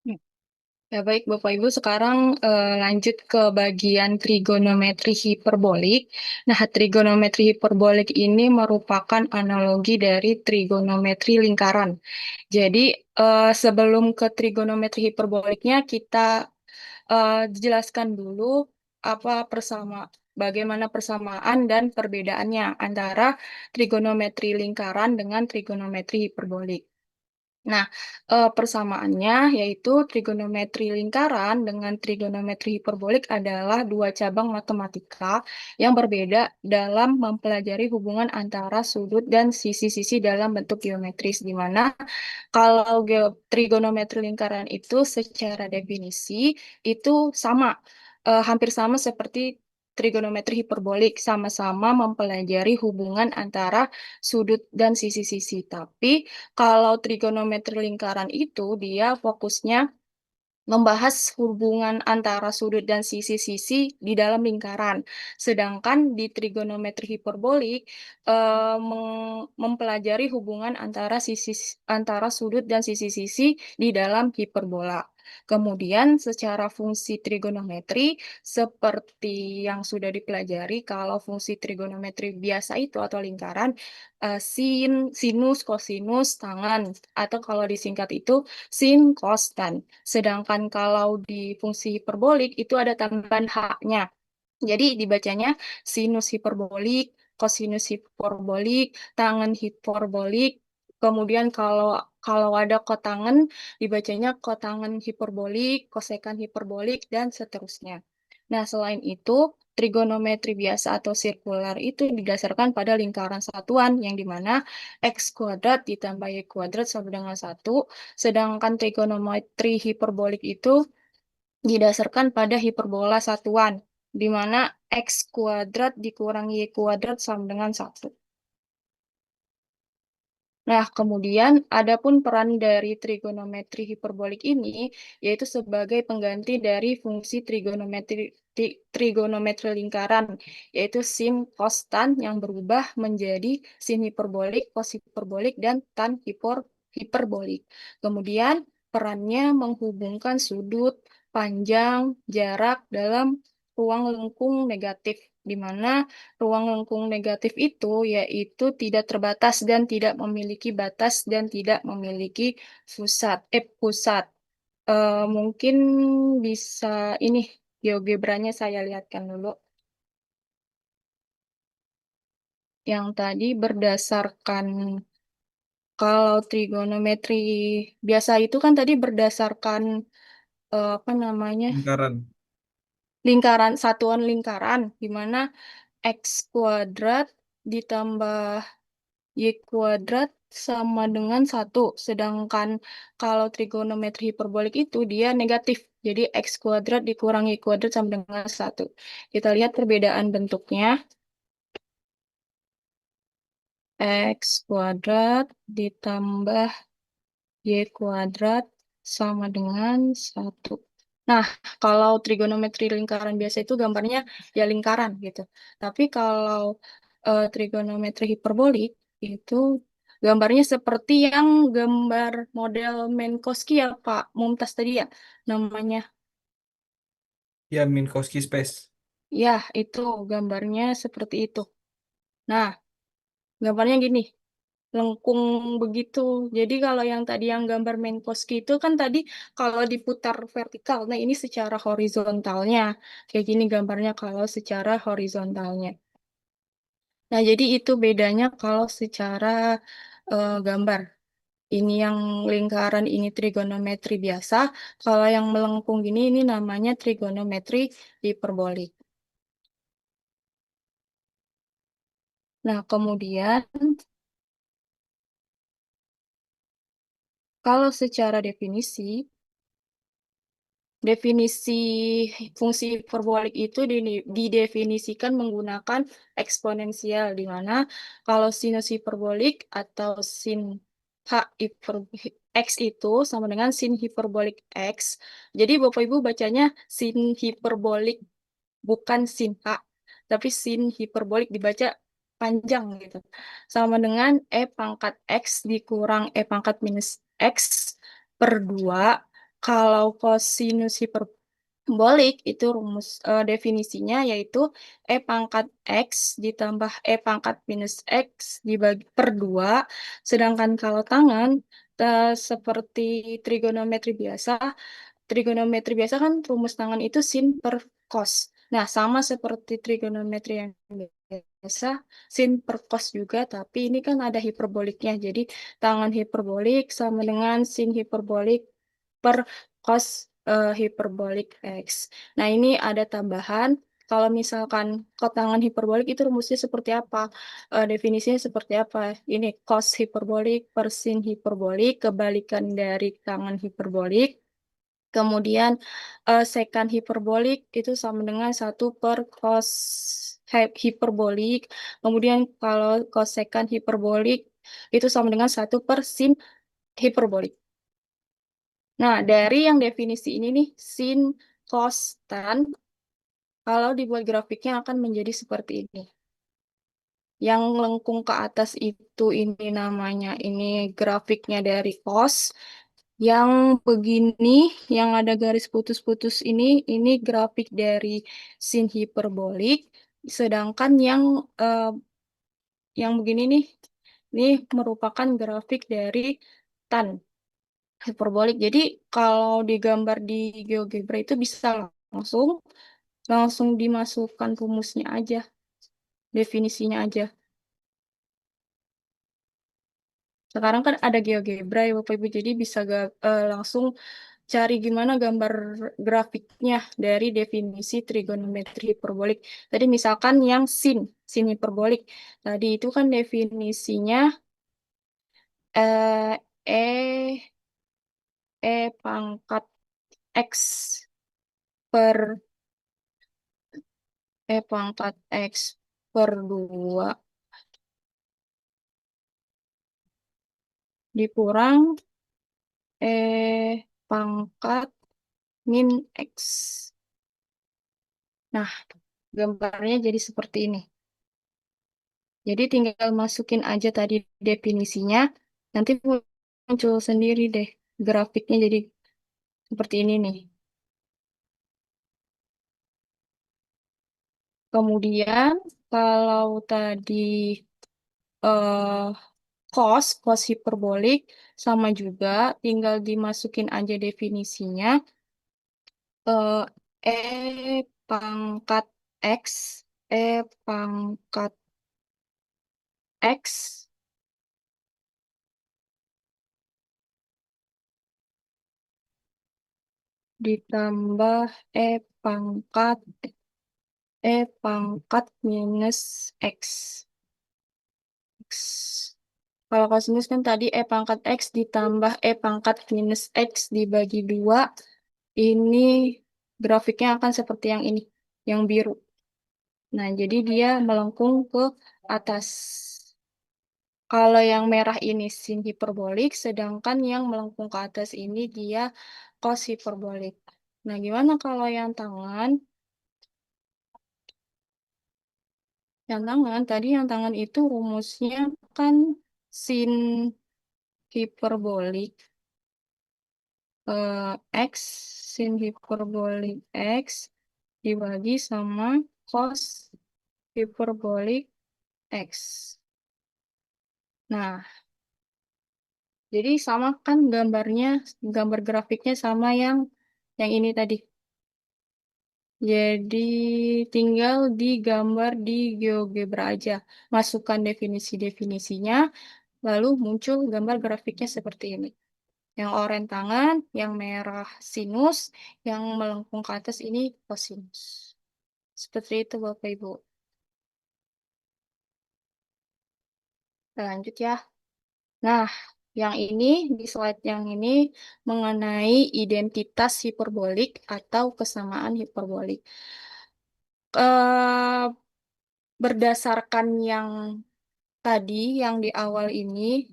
S4: Hmm. Ya baik Bapak Ibu, sekarang lanjut ke bagian trigonometri hiperbolik. Nah, trigonometri hiperbolik ini merupakan analogi dari trigonometri lingkaran. Jadi, sebelum ke trigonometri hiperboliknya, kita jelaskan dulu bagaimana persamaan dan perbedaannya antara trigonometri lingkaran dengan trigonometri hiperbolik. Nah, persamaannya yaitu trigonometri lingkaran dengan trigonometri hiperbolik adalah dua cabang matematika yang berbeda dalam mempelajari hubungan antara sudut dan sisi-sisi dalam bentuk geometris, di mana kalau trigonometri lingkaran itu secara definisi itu sama, hampir sama seperti trigonometri hiperbolik, sama-sama mempelajari hubungan antara sudut dan sisi-sisi. Tapi kalau trigonometri lingkaran itu dia fokusnya membahas hubungan antara sudut dan sisi-sisi di dalam lingkaran. Sedangkan di trigonometri hiperbolik mempelajari hubungan antara sudut dan sisi-sisi di dalam hiperbola. Kemudian secara fungsi trigonometri seperti yang sudah dipelajari, kalau fungsi trigonometri biasa itu atau lingkaran sinus, kosinus, tangan, atau kalau disingkat itu sin, cos, tan. Sedangkan kalau di fungsi hiperbolik itu ada tambahan haknya. Jadi dibacanya sinus hiperbolik, kosinus hiperbolik, tangen hiperbolik. Kemudian kalau kalau ada kotangen dibacanya kotangen hiperbolik, kosekan hiperbolik dan seterusnya. Nah, selain itu trigonometri biasa atau sirkular itu didasarkan pada lingkaran satuan yang dimana x kuadrat ditambah y kuadrat sama dengan satu, sedangkan trigonometri hiperbolik itu didasarkan pada hiperbola satuan, di mana x kuadrat dikurangi y kuadrat sama dengan satu. Nah, kemudian adapun peran dari trigonometri hiperbolik ini yaitu sebagai pengganti dari fungsi trigonometri lingkaran, yaitu sin cos tan yang berubah menjadi sin hiperbolik, cos hiperbolik, dan tan hiperbolik. Kemudian perannya menghubungkan sudut, panjang, jarak dalam ruang lengkung negatif, di mana ruang lengkung negatif itu yaitu tidak terbatas dan tidak memiliki batas dan tidak memiliki pusat. Mungkin bisa ini GeoGebranya saya lihatkan dulu. Yang tadi berdasarkan kalau trigonometri biasa itu kan tadi berdasarkan apa namanya?
S1: lingkaran.
S4: satuan lingkaran, di mana X kuadrat ditambah Y kuadrat sama dengan 1. Sedangkan kalau trigonometri hiperbolik itu dia negatif. Jadi X kuadrat dikurangi Y kuadrat sama dengan 1. Kita lihat perbedaan bentuknya. X kuadrat ditambah Y kuadrat sama dengan 1. Nah, kalau trigonometri lingkaran biasa itu gambarnya ya lingkaran gitu. Tapi kalau trigonometri hiperbolik itu gambarnya seperti yang gambar model Minkowski ya Pak Mumtaz tadi ya namanya.
S1: Ya, Minkowski space.
S4: Ya, itu gambarnya seperti itu. Nah, gambarnya gini. Lengkung begitu. Jadi kalau yang tadi yang gambar Minkowski itu kan tadi kalau diputar vertikal. Nah, ini secara horizontalnya. Kayak gini gambarnya kalau secara horizontalnya. Nah, jadi itu bedanya kalau secara gambar. Ini yang lingkaran, ini trigonometri biasa. Kalau yang melengkung gini, ini namanya trigonometri hiperbolik. Nah, kemudian kalau secara definisi, definisi fungsi hiperbolik itu didefinisikan menggunakan eksponensial, di mana kalau sinus hiperbolik atau sin H hiper, X itu sama dengan sin hiperbolik X. Jadi Bapak Ibu bacanya sin hiperbolik, bukan sin H, tapi sin hiperbolik dibaca panjang gitu. Sama dengan E pangkat X dikurang E pangkat minus X per 2. Kalau kosinus hiperbolik itu definisinya yaitu E pangkat X ditambah E pangkat minus X dibagi per 2. Sedangkan kalau tangan seperti trigonometri biasa kan rumus tangan itu sin per cos. Nah, sama seperti trigonometri yang biasa, sin per cos juga, tapi ini kan ada hiperboliknya. Jadi, tangan hiperbolik sama dengan sin hiperbolik per cos hiperbolik X. Nah, ini ada tambahan. Kalau misalkan kotangan hiperbolik itu rumusnya seperti apa? Definisinya seperti apa? Ini cos hiperbolik per sin hiperbolik, kebalikan dari tangan hiperbolik. Kemudian sekan hiperbolik itu sama dengan 1 per cos hiperbolik. Kemudian kalau kosekan hiperbolik itu sama dengan 1 per sin hiperbolik. Nah, dari yang definisi ini nih, sin, cos, tan, kalau dibuat grafiknya akan menjadi seperti ini. Yang lengkung ke atas itu ini namanya, ini grafiknya dari cos. Yang begini, yang ada garis putus-putus ini grafik dari sin hiperbolik. Sedangkan yang begini nih, ini merupakan grafik dari tan hiperbolik. Jadi kalau digambar di GeoGebra itu bisa langsung langsung dimasukkan rumusnya aja, definisinya aja. Sekarang kan ada GeoGebra ya Bapak Ibu, jadi bisa langsung cari gimana gambar grafiknya dari definisi trigonometri hiperbolik. Tadi misalkan yang sin hiperbolik. Tadi itu kan definisinya eh, E, E pangkat X per E pangkat X per 2 dikurang E pangkat min X. Nah, gambarnya jadi seperti ini. Jadi tinggal masukin aja tadi definisinya, nanti muncul sendiri deh grafiknya jadi seperti ini nih. Kemudian kalau tadi eh, cos hiperbolik sama juga, tinggal dimasukin aja definisinya. eh, E pangkat X, E pangkat X ditambah pangkat pangkat minus X. X. Kalau kosinus kan tadi pangkat X ditambah pangkat minus X dibagi 2. Ini grafiknya akan seperti yang ini, yang biru. Nah, jadi dia melengkung ke atas. Kalau yang merah ini sin hiperbolik, sedangkan yang melengkung ke atas ini dia cos hiperbolik. Nah, gimana kalau yang tangan? Yang tangan itu rumusnya kan sin hiperbolik X, sin hiperbolik X dibagi sama cos hiperbolik X. Nah, jadi sama kan gambar grafiknya sama yang ini tadi. Jadi tinggal digambar di GeoGebra aja. Masukkan definisi-definisinya, lalu muncul gambar grafiknya seperti ini. Yang oranye tangan, yang merah sinus, yang melengkung ke atas ini kosinus. Seperti itu Bapak Ibu. Kita lanjut ya. Nah, yang ini di slide yang ini mengenai identitas hiperbolik atau kesamaan hiperbolik. Eh, Berdasarkan yang tadi, yang di awal ini,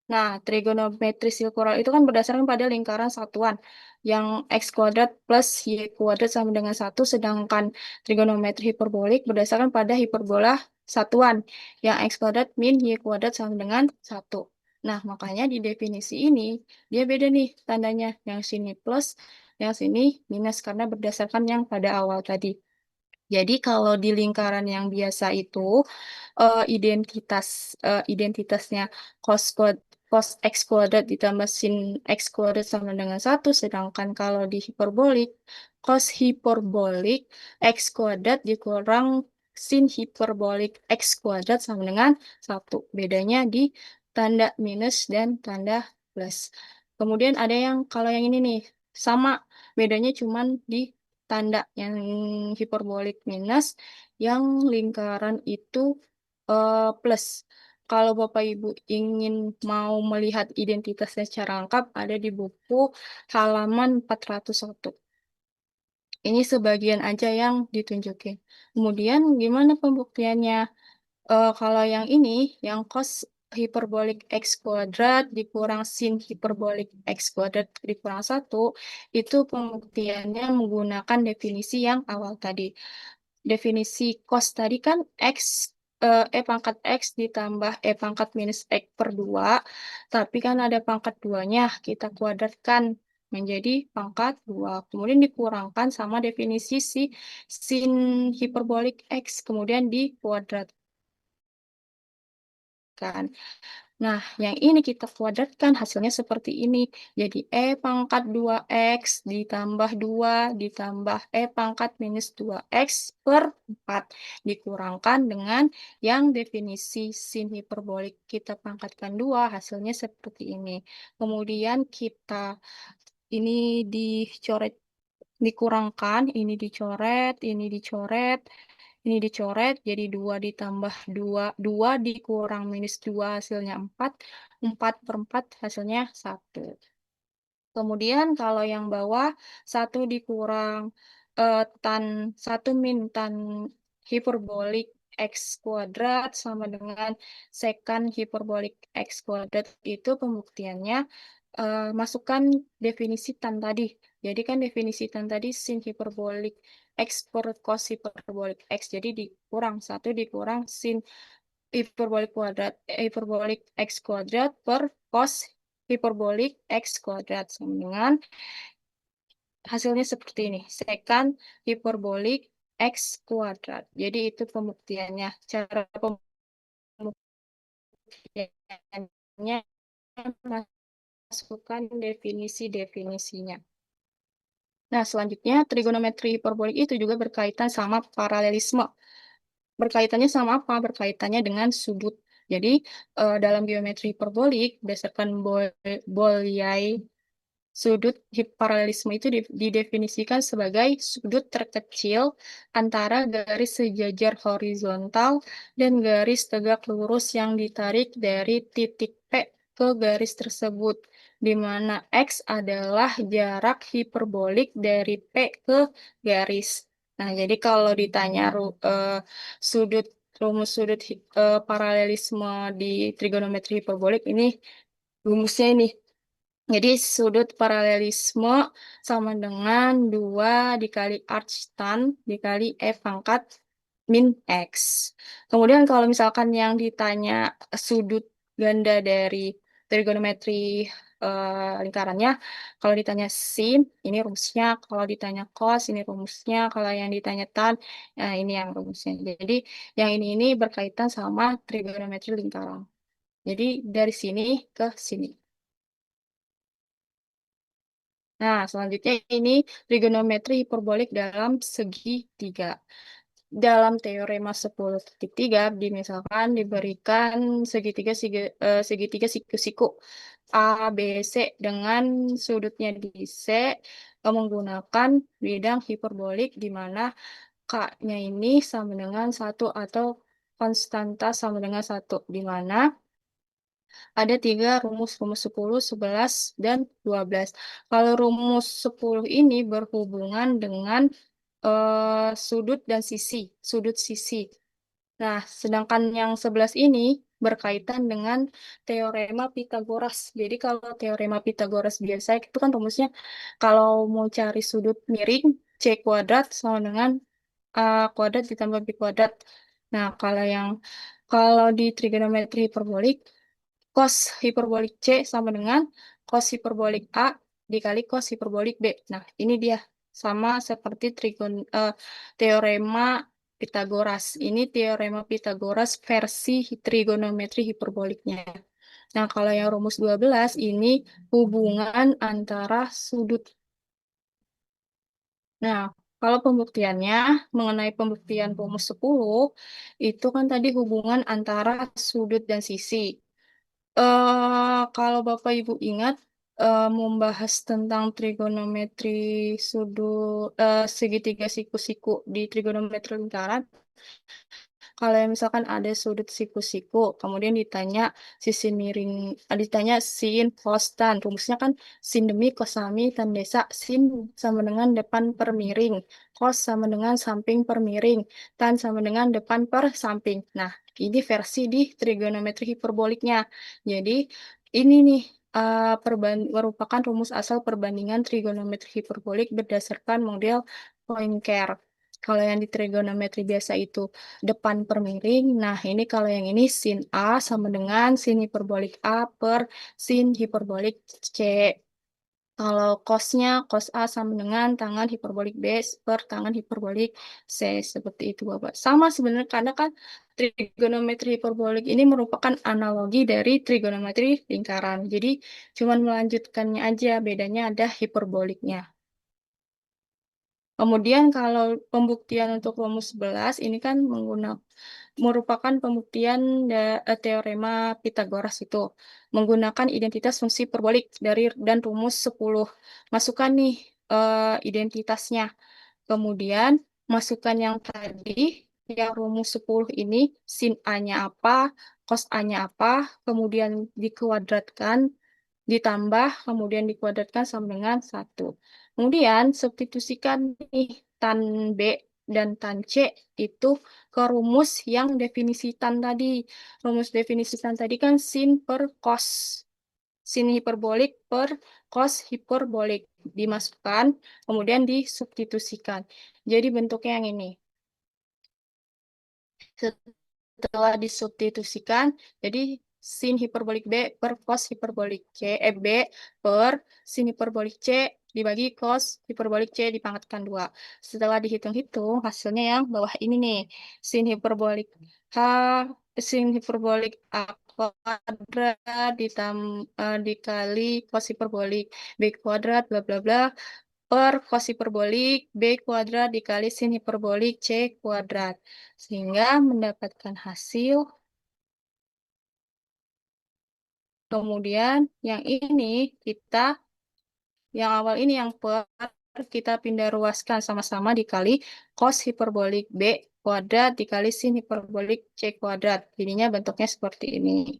S4: nah, trigonometri silkural itu kan berdasarkan pada lingkaran satuan yang x kuadrat plus y kuadrat sama dengan 1, sedangkan trigonometri hiperbolik berdasarkan pada hiperbola satuan yang x kuadrat min y kuadrat sama dengan 1. Nah, makanya di definisi ini dia beda nih tandanya, yang sini plus, yang sini minus karena berdasarkan yang pada awal tadi. Jadi kalau di lingkaran yang biasa itu identitasnya cos cos x kuadrat ditambah sin x kuadrat sama dengan 1, sedangkan kalau di hiperbolik cos hiperbolik x kuadrat dikurang sin hiperbolik x kuadrat sama dengan 1. Bedanya di tanda minus dan tanda plus. Kemudian ada yang kalau yang ini nih sama, bedanya cuman di tanda yang hiperbolik minus, yang lingkaran itu plus. Kalau Bapak Ibu ingin mau melihat identitasnya secara lengkap, ada di buku halaman 401. Ini sebagian aja yang ditunjukin. Kemudian gimana pembuktiannya? Kalau yang ini, yang cos hiperbolik x kuadrat dikurang sin hiperbolik x kuadrat dikurang 1, itu pembuktiannya menggunakan definisi yang awal tadi. Definisi cos tadi kan x, pangkat x ditambah pangkat minus x per 2, tapi kan ada pangkat 2-nya, kita kuadratkan menjadi pangkat 2. Kemudian dikurangkan sama definisi si sin hiperbolik x, kemudian dikuadratkan. Nah, yang ini kita kuadratkan, hasilnya seperti ini. Jadi, pangkat 2x ditambah 2 ditambah pangkat minus 2x per 4. Dikurangkan dengan yang definisi sin hiperbolik. Kita pangkatkan 2, hasilnya seperti ini. Kemudian ini dicoret, dikurangkan, ini dicoret, ini dicoret, jadi 2 ditambah 2, 2 dikurang minus 2 hasilnya 4, 4 per 4 hasilnya 1. Kemudian kalau yang bawah 1 dikurang 1 min tan hiperbolik x kuadrat sama dengan secant hiperbolik x kuadrat, itu pembuktiannya masukkan definisi tan tadi. Jadi kan definisi tan tadi sin hiperbolik x per cos hiperbolik x. Jadi dikurang 1 dikurang sin hiperbolik kuadrat hiperbolik x kuadrat per cos hiperbolik x kuadrat sama dengan hasilnya seperti ini. Secant hiperbolik x kuadrat. Jadi itu pembuktiannya. Cara pembuktiannya masukkan definisi-definisinya. Nah, selanjutnya trigonometri hiperbolik itu juga berkaitan sama paralelisme. Berkaitannya sama apa? Berkaitannya dengan sudut. Jadi, dalam geometri hiperbolik, berdasarkan Bolyai Sudut paralelisme itu didefinisikan sebagai sudut terkecil antara garis sejajar horizontal dan garis tegak lurus yang ditarik dari titik P ke garis tersebut, di mana X adalah jarak hiperbolik dari P ke garis. Nah, jadi kalau ditanya sudut rumus sudut paralelisme di trigonometri hiperbolik ini rumusnya ini. Jadi sudut paralelisme sama dengan 2 dikali arc tan dikali F pangkat min X. Kemudian kalau misalkan yang ditanya sudut ganda dari trigonometri lingkarannya, kalau ditanya sin, ini rumusnya. Kalau ditanya cos, ini rumusnya. Kalau yang ditanya tan, ini yang rumusnya. Jadi yang ini berkaitan sama trigonometri lingkaran. Jadi dari sini ke sini. Nah, selanjutnya ini trigonometri hiperbolik dalam segitiga. Dalam teorema 10.3 misalkan diberikan segitiga siku-siku A, B, C dengan sudutnya di C menggunakan bidang hiperbolik di mana K-nya ini sama dengan 1 atau konstanta sama dengan 1, di mana ada 3 rumus, rumus 10, 11, dan 12. Kalau rumus 10 ini berhubungan dengan sudut dan sudut sisi. Nah, sedangkan yang 11 ini berkaitan dengan teorema Pitagoras. Jadi kalau teorema Pitagoras biasa itu kan rumusnya kalau mau cari sudut miring, C kuadrat sama dengan A kuadrat ditambah B kuadrat. Nah, kalau di trigonometri hiperbolik, cos hiperbolik C sama dengan cos hiperbolik A dikali cos hiperbolik B. Nah, ini dia sama seperti teorema Pitagoras. Ini teorema Pitagoras versi trigonometri hiperboliknya. Nah, kalau yang rumus 12 ini hubungan antara sudut. Nah, kalau pembuktiannya mengenai pembuktian rumus 10 itu kan tadi hubungan antara sudut dan sisi. Kalau Bapak Ibu ingat membahas tentang trigonometri segitiga siku-siku di trigonometri lingkaran, kalau yang misalkan ada sudut siku-siku, kemudian ditanya sisi miring, ditanya sin, cos, tan. Rumusnya kan sin demi, cos sami, tan desa. Sin sama dengan depan per miring, cos sama dengan samping per miring, tan sama dengan depan per samping. Nah, ini versi di trigonometri hiperboliknya. Jadi, ini nih merupakan rumus asal perbandingan trigonometri hiperbolik berdasarkan model Poincare. Kalau yang di trigonometri biasa itu depan per miring. Nah, ini kalau yang ini sin A sama dengan sin hiperbolik A per sin hiperbolik C. Kalau cosnya, cos A sama dengan tangan hiperbolik B per tangan hiperbolik C. Seperti itu, Bapak. Sama sebenarnya karena kan trigonometri hiperbolik ini merupakan analogi dari trigonometri lingkaran. Jadi, cuman melanjutkannya aja, bedanya ada hiperboliknya. Kemudian kalau pembuktian untuk rumus 11 ini kan merupakan pembuktian teorema Pitagoras itu menggunakan identitas fungsi hiperbolik dan rumus 10. Masukkan nih identitasnya. Kemudian masukkan yang tadi yang rumus 10 ini sin A-nya apa, cos A-nya apa, kemudian dikuadratkan ditambah, kemudian dikuadratkan sama dengan 1. Kemudian substitusikan nih tan B dan tan C itu ke rumus yang definisi tan tadi. Rumus definisi tan tadi kan sin per cos. Sin hiperbolik per cos hiperbolik. Dimasukkan, kemudian disubstitusikan. Jadi bentuknya yang ini. Setelah disubstitusikan, jadi sin hiperbolik B per cos hiperbolik B per sin hiperbolik C dibagi cos hiperbolik C dipangkatkan 2. Setelah dihitung-hitung, hasilnya yang bawah ini nih. Sin hiperbolik H, sin hiperbolik A kuadrat dikali cos hiperbolik B kuadrat bla bla bla per cos hiperbolik B kuadrat dikali sin hiperbolik C kuadrat. Sehingga mendapatkan hasil. Kemudian yang ini kita Yang awal ini yang per kita pindah ruaskan sama-sama dikali cos hiperbolik B kuadrat dikali sin hiperbolik C kuadrat. Jadinya bentuknya seperti ini.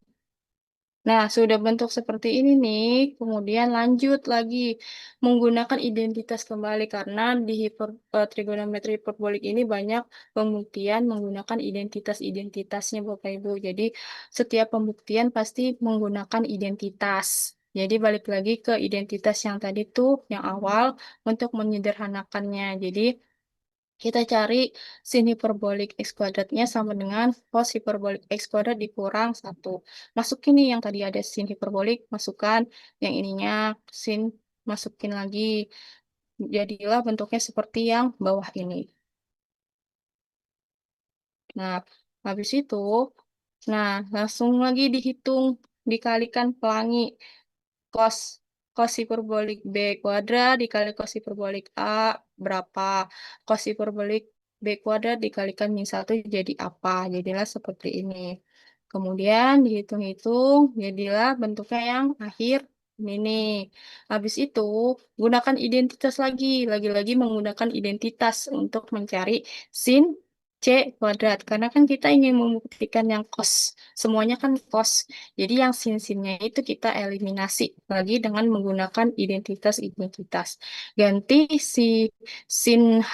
S4: Nah, sudah bentuk seperti ini nih, kemudian lanjut lagi menggunakan identitas kembali karena di trigonometri hiperbolik ini banyak pembuktian menggunakan identitas-identitasnya Bapak Ibu. Jadi, setiap pembuktian pasti menggunakan identitas. Jadi, balik lagi ke identitas yang tadi tuh, yang awal untuk menyederhanakannya. Jadi, kita cari sin hiperbolik X kuadratnya sama dengan cos hiperbolik X kuadrat dikurang 1. Masukin nih yang tadi ada sin hiperbolik, masukkan yang ininya sin, masukin lagi. Jadilah bentuknya seperti yang bawah ini. Nah, habis itu, nah langsung lagi dihitung, dikalikan pelangi. Cos cos hiperbolik B kuadrat dikali cos hiperbolik A berapa? Cos hiperbolik B kuadrat dikalikan min 1 jadi apa? Jadilah seperti ini. Kemudian dihitung-hitung, jadilah bentuknya yang akhir ini nih. Habis itu, gunakan identitas lagi. Lagi-lagi menggunakan identitas untuk mencari sin C kuadrat. Karena kan kita ingin membuktikan yang cos. Semuanya kan cos. Jadi yang sin-sinnya itu kita eliminasi lagi dengan menggunakan identitas-identitas. Ganti si sin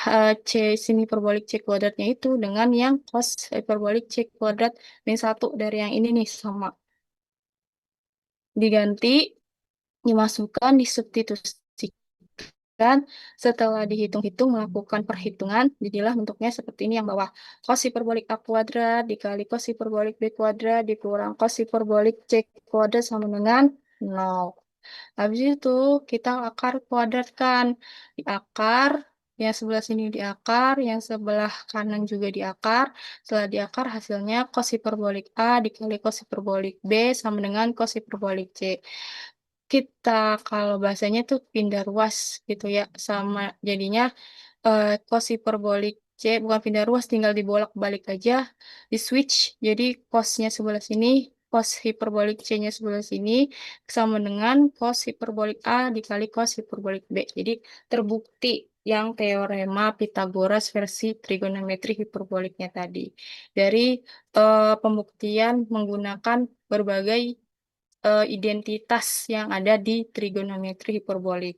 S4: C sin hiperbolik C kuadratnya itu dengan yang cos hiperbolik C kuadrat min 1 dari yang ini nih sama. Diganti, dimasukkan, disubstitusikan. Setelah dihitung-hitung, melakukan perhitungan, jadilah bentuknya seperti ini yang bawah. Cos hiperbolik A kuadrat dikali cos hiperbolik B kuadrat dikurang cos hiperbolik C kuadrat sama dengan 0. Habis itu kita akar kuadratkan. Di akar, yang sebelah sini diakar, yang sebelah kanan juga diakar. Setelah diakar hasilnya cos hiperbolik A dikali cos hiperbolik B sama dengan cos hiperbolik C. Kita kalau bahasanya tuh pindah ruas gitu ya. Sama jadinya cos hiperbolik C bukan pindah ruas tinggal dibolak-balik aja di switch jadi cosnya sebelah sini cos hiperbolik C-nya sebelah sini sama dengan cos hiperbolik A dikali cos hiperbolik B jadi terbukti yang teorema Pythagoras versi trigonometri hiperboliknya tadi dari pembuktian menggunakan berbagai identitas yang ada di trigonometri hiperbolik.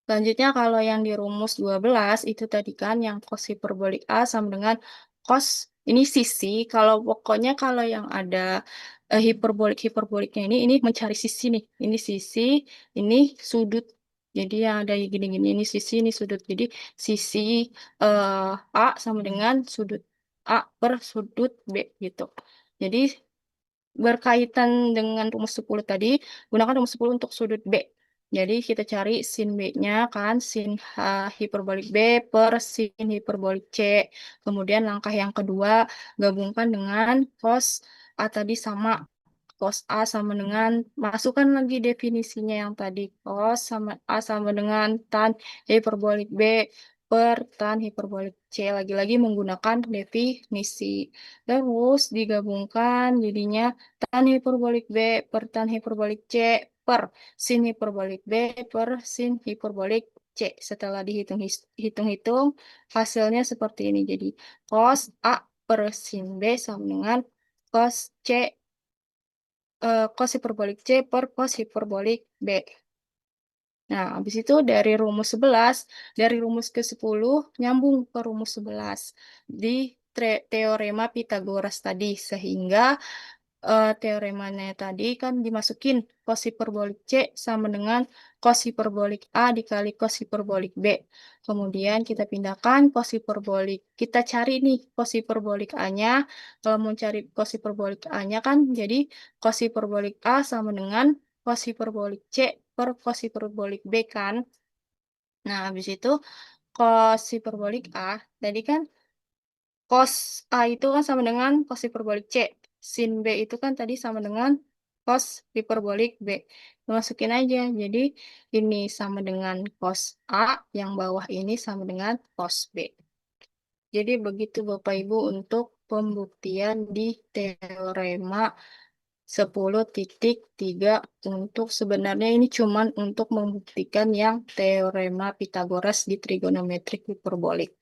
S4: Selanjutnya kalau yang di rumus 12 itu tadi kan yang cos hiperbolik A sama dengan cos ini sisi. Kalau pokoknya kalau yang ada hiperboliknya ini mencari sisi nih. Ini sisi, ini sudut. Jadi yang ada gini-gini ini sisi, ini sudut. Jadi sisi A sama dengan sudut A per sudut B gitu. Jadi berkaitan dengan rumus 10 tadi, gunakan rumus 10 untuk sudut B. Jadi kita cari sin B-nya kan, sin hiperbolik B per sin hiperbolik C. Kemudian langkah yang kedua, gabungkan dengan cos A tadi sama cos A sama dengan, masukkan lagi definisinya yang tadi, cos sama A sama dengan tan hiperbolik B per tan hiperbolik C. Lagi-lagi menggunakan definisi. Terus digabungkan jadinya tan hiperbolik B per tan hiperbolik C per sin hiperbolik B per sin hiperbolik C. Setelah dihitung-hitung, hasilnya seperti ini. Jadi cos A per sin B sama dengan cos C cos hiperbolik C per cos hiperbolik B. Nah, habis itu dari rumus 11, dari rumus ke-10 nyambung ke rumus 11 di teorema Pythagoras tadi sehingga teoremanya tadi kan dimasukin cos hiperbolik C sama dengan cos hiperbolik A dikali cos hiperbolik B. Kemudian kita pindahkan cos hiperbolik. Kita cari nih cos hiperbolik A-nya. Kalau mau cari cos hiperbolik A-nya kan jadi cos hiperbolik A sama dengan cos hiperbolik C per cos hiperbolik B kan. Nah, habis itu cos hiperbolik A tadi kan cos A itu kan sama dengan cos hiperbolik C. Sin B itu kan tadi sama dengan cos hiperbolik B. Masukin aja. Jadi ini sama dengan cos A, yang bawah ini sama dengan cos B. Jadi begitu Bapak Ibu untuk pembuktian di teorema 10.3 untuk sebenarnya ini cuman untuk membuktikan yang teorema Pitagoras di trigonometrik hiperbolik.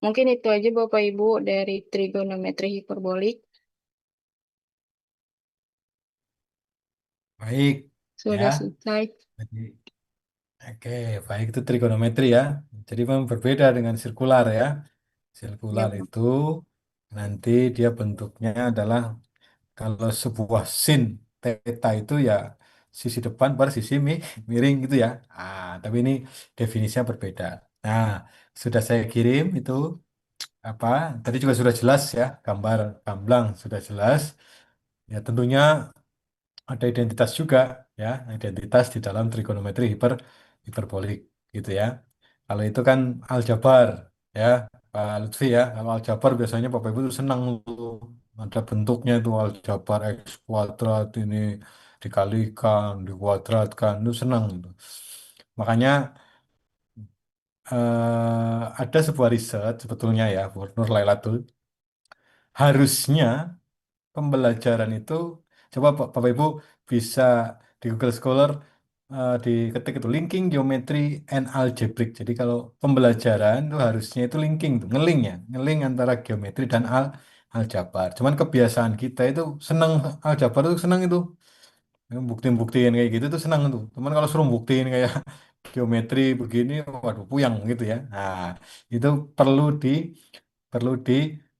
S4: Mungkin itu aja Bapak Ibu dari trigonometri hiperbolik.
S3: Baik, ya.
S4: Sudah selesai.
S3: Jadi, oke, baik itu trigonometri ya. Jadi memang berbeda dengan sirkular ya.
S4: Ya,
S3: Sirkular
S4: Pak.
S3: itu nanti dia bentuknya adalah kalau sebuah sin theta itu ya sisi depan pada sisi miring gitu ya. Tapi ini definisinya berbeda. Nah, sudah saya kirim itu apa? Tadi juga sudah jelas ya, gambar gamblang sudah jelas. Ya tentunya ada identitas juga ya, identitas di dalam trigonometri hiperbolik gitu ya. Kalau itu kan aljabar ya, Pak Lutfi ya. Kalau aljabar biasanya Bapak Ibu tuh senang tuh. Ada bentuknya itu aljabar X kuadrat ini dikalikan, dikuadratkan, itu senang gitu. Makanya ada sebuah riset sebetulnya ya, Bu Nur Lailatul, harusnya pembelajaran itu coba Bapak Ibu bisa di Google Scholar diketik itu linking geometry and algebraic. Jadi kalau pembelajaran itu harusnya itu linking tuh, ngeling ya, ngeling antara geometri dan aljabar. Cuman kebiasaan kita itu senang aljabar itu senang itu. Buktiin-buktiin kayak gitu tuh senang tuh. Cuman kalau suruh buktiin kayak geometri begini, waduh puyang gitu ya. Nah, itu perlu di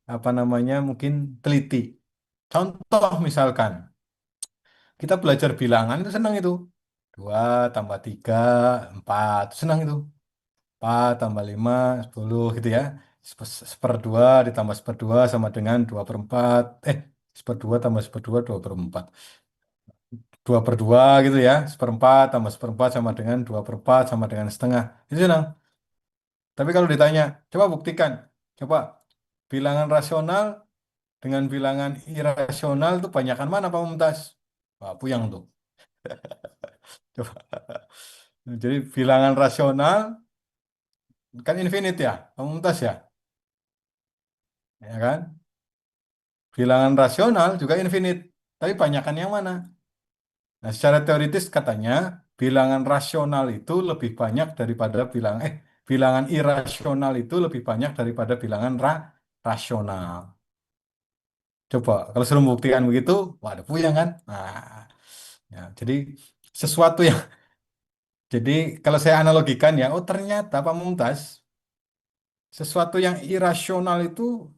S3: apa namanya mungkin teliti. Contoh misalkan, kita belajar bilangan itu senang itu. 2 tambah 3 4 senang itu. 4 tambah 5 10 gitu ya. Seperdua ditambah seperdua sama dengan 2 per 4. Seperdua tambah seperdua 2 per 4. 2 per 2 gitu ya. Seperempat tambah seperempat sama dengan 2 per 4 sama dengan setengah. Itu senang. Tapi kalau ditanya, coba buktikan. Coba bilangan rasional dengan bilangan irasional itu banyakan mana Pak Mumtaz? Wah, puyang tuh. Coba. Jadi bilangan rasional kan infinite ya, Pak Mumtaz ya, ya kan? Bilangan rasional juga infinite, tapi banyakan yang mana? Nah, secara teoritis katanya bilangan rasional itu lebih banyak daripada bilangan irasional itu lebih banyak daripada bilangan rasional. Coba kalau suruh membuktikan begitu, waduh puyeng kan? Nah, ya, jadi sesuatu yang jadi kalau saya analogikan ya, oh ternyata Pak Mumtaz sesuatu yang irasional itu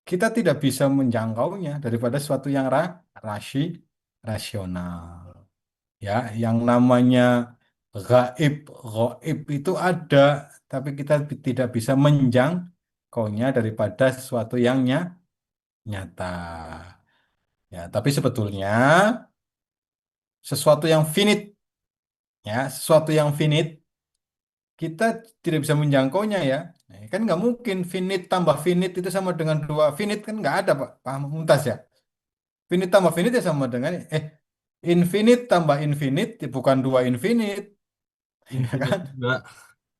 S3: kita tidak bisa menjangkaunya daripada sesuatu yang rasional. Ya, yang namanya gaib, gaib itu ada, tapi kita tidak bisa menjangkaunya daripada sesuatu yang nyata. Ya, tapi sebetulnya sesuatu yang finite, ya, sesuatu yang finite kita tidak bisa menjangkaunya ya. Nah, kan nggak mungkin finite tambah finite itu sama dengan dua finite kan nggak ada Pak, paham Mumtaz ya. Finite tambah finite ya sama dengan infinite tambah infinite ya bukan dua infinite, ya
S1: Infinite
S3: kan?
S1: juga.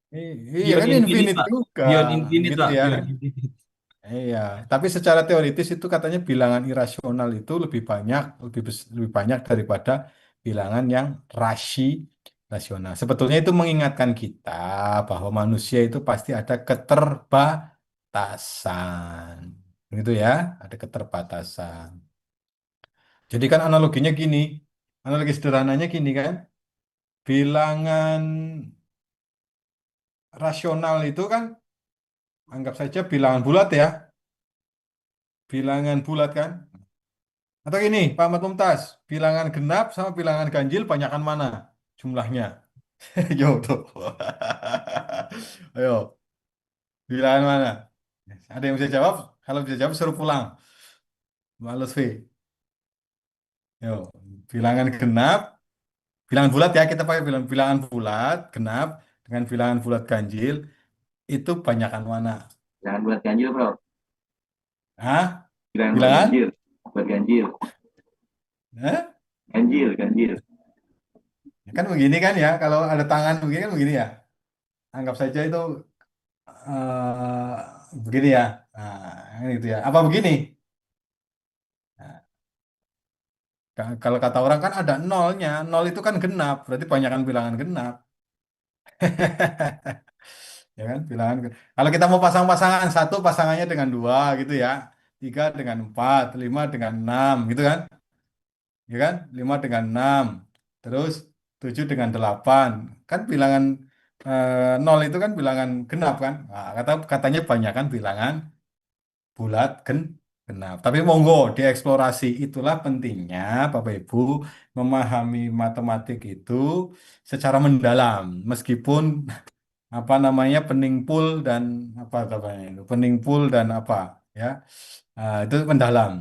S3: Iya
S1: Beyond
S3: kan
S1: infinite,
S3: infinite
S1: Pak.
S3: juga
S1: Beyond infinite,
S3: gitu
S1: Pak.
S3: ya.
S1: Beyond infinite.
S3: Iya, tapi secara teoritis itu katanya bilangan irasional itu lebih banyak daripada bilangan yang rasional. Sebetulnya itu mengingatkan kita bahwa manusia itu pasti ada keterbatasan. Begitu ya, ada keterbatasan. Jadi kan analoginya gini, analogi sederhananya gini kan, bilangan rasional itu kan anggap saja bilangan bulat ya, bilangan bulat kan. Atau gini, Pak Ahmad Mumtaz, bilangan genap sama bilangan ganjil banyakan mana jumlahnya? Yo tuh. Ayo, bilangan mana? Ada yang bisa jawab? Kalau bisa jawab suruh pulang. Mbak Lutfi. Yo, bilangan genap, bilangan bulat ya, kita pakai bilangan bulat, genap dengan bilangan bulat ganjil itu banyakan mana?
S5: Jangan buat ganjil, bro.
S3: Hah?
S5: Jangan buat
S3: Bilangan?
S5: ganjil. Buat ganjil.
S3: Hah?
S5: Ganjil, ganjil.
S3: Kan begini kan ya, kalau ada tangan begini kan begini ya. Anggap saja itu begini ya. Nah, itu ya. Apa begini? Nah, kalau kata orang kan ada nolnya. Nol itu kan genap, berarti banyakkan bilangan genap. Ya kan, bilangan. Kalau kita mau pasang-pasangan, satu pasangannya dengan dua gitu ya. Tiga dengan empat, lima dengan enam gitu kan. Ya kan? 5 dengan 6, terus 7 dengan 8. Kan bilangan 0 itu kan bilangan genap kan? Nah, katanya banyak kan bilangan bulat genap. Tapi monggo dieksplorasi. Itulah pentingnya Bapak Ibu memahami matematik itu secara mendalam. Meskipun apa namanya peningpul dan apa namanya itu peningpul dan apa ya. Itu mendalam.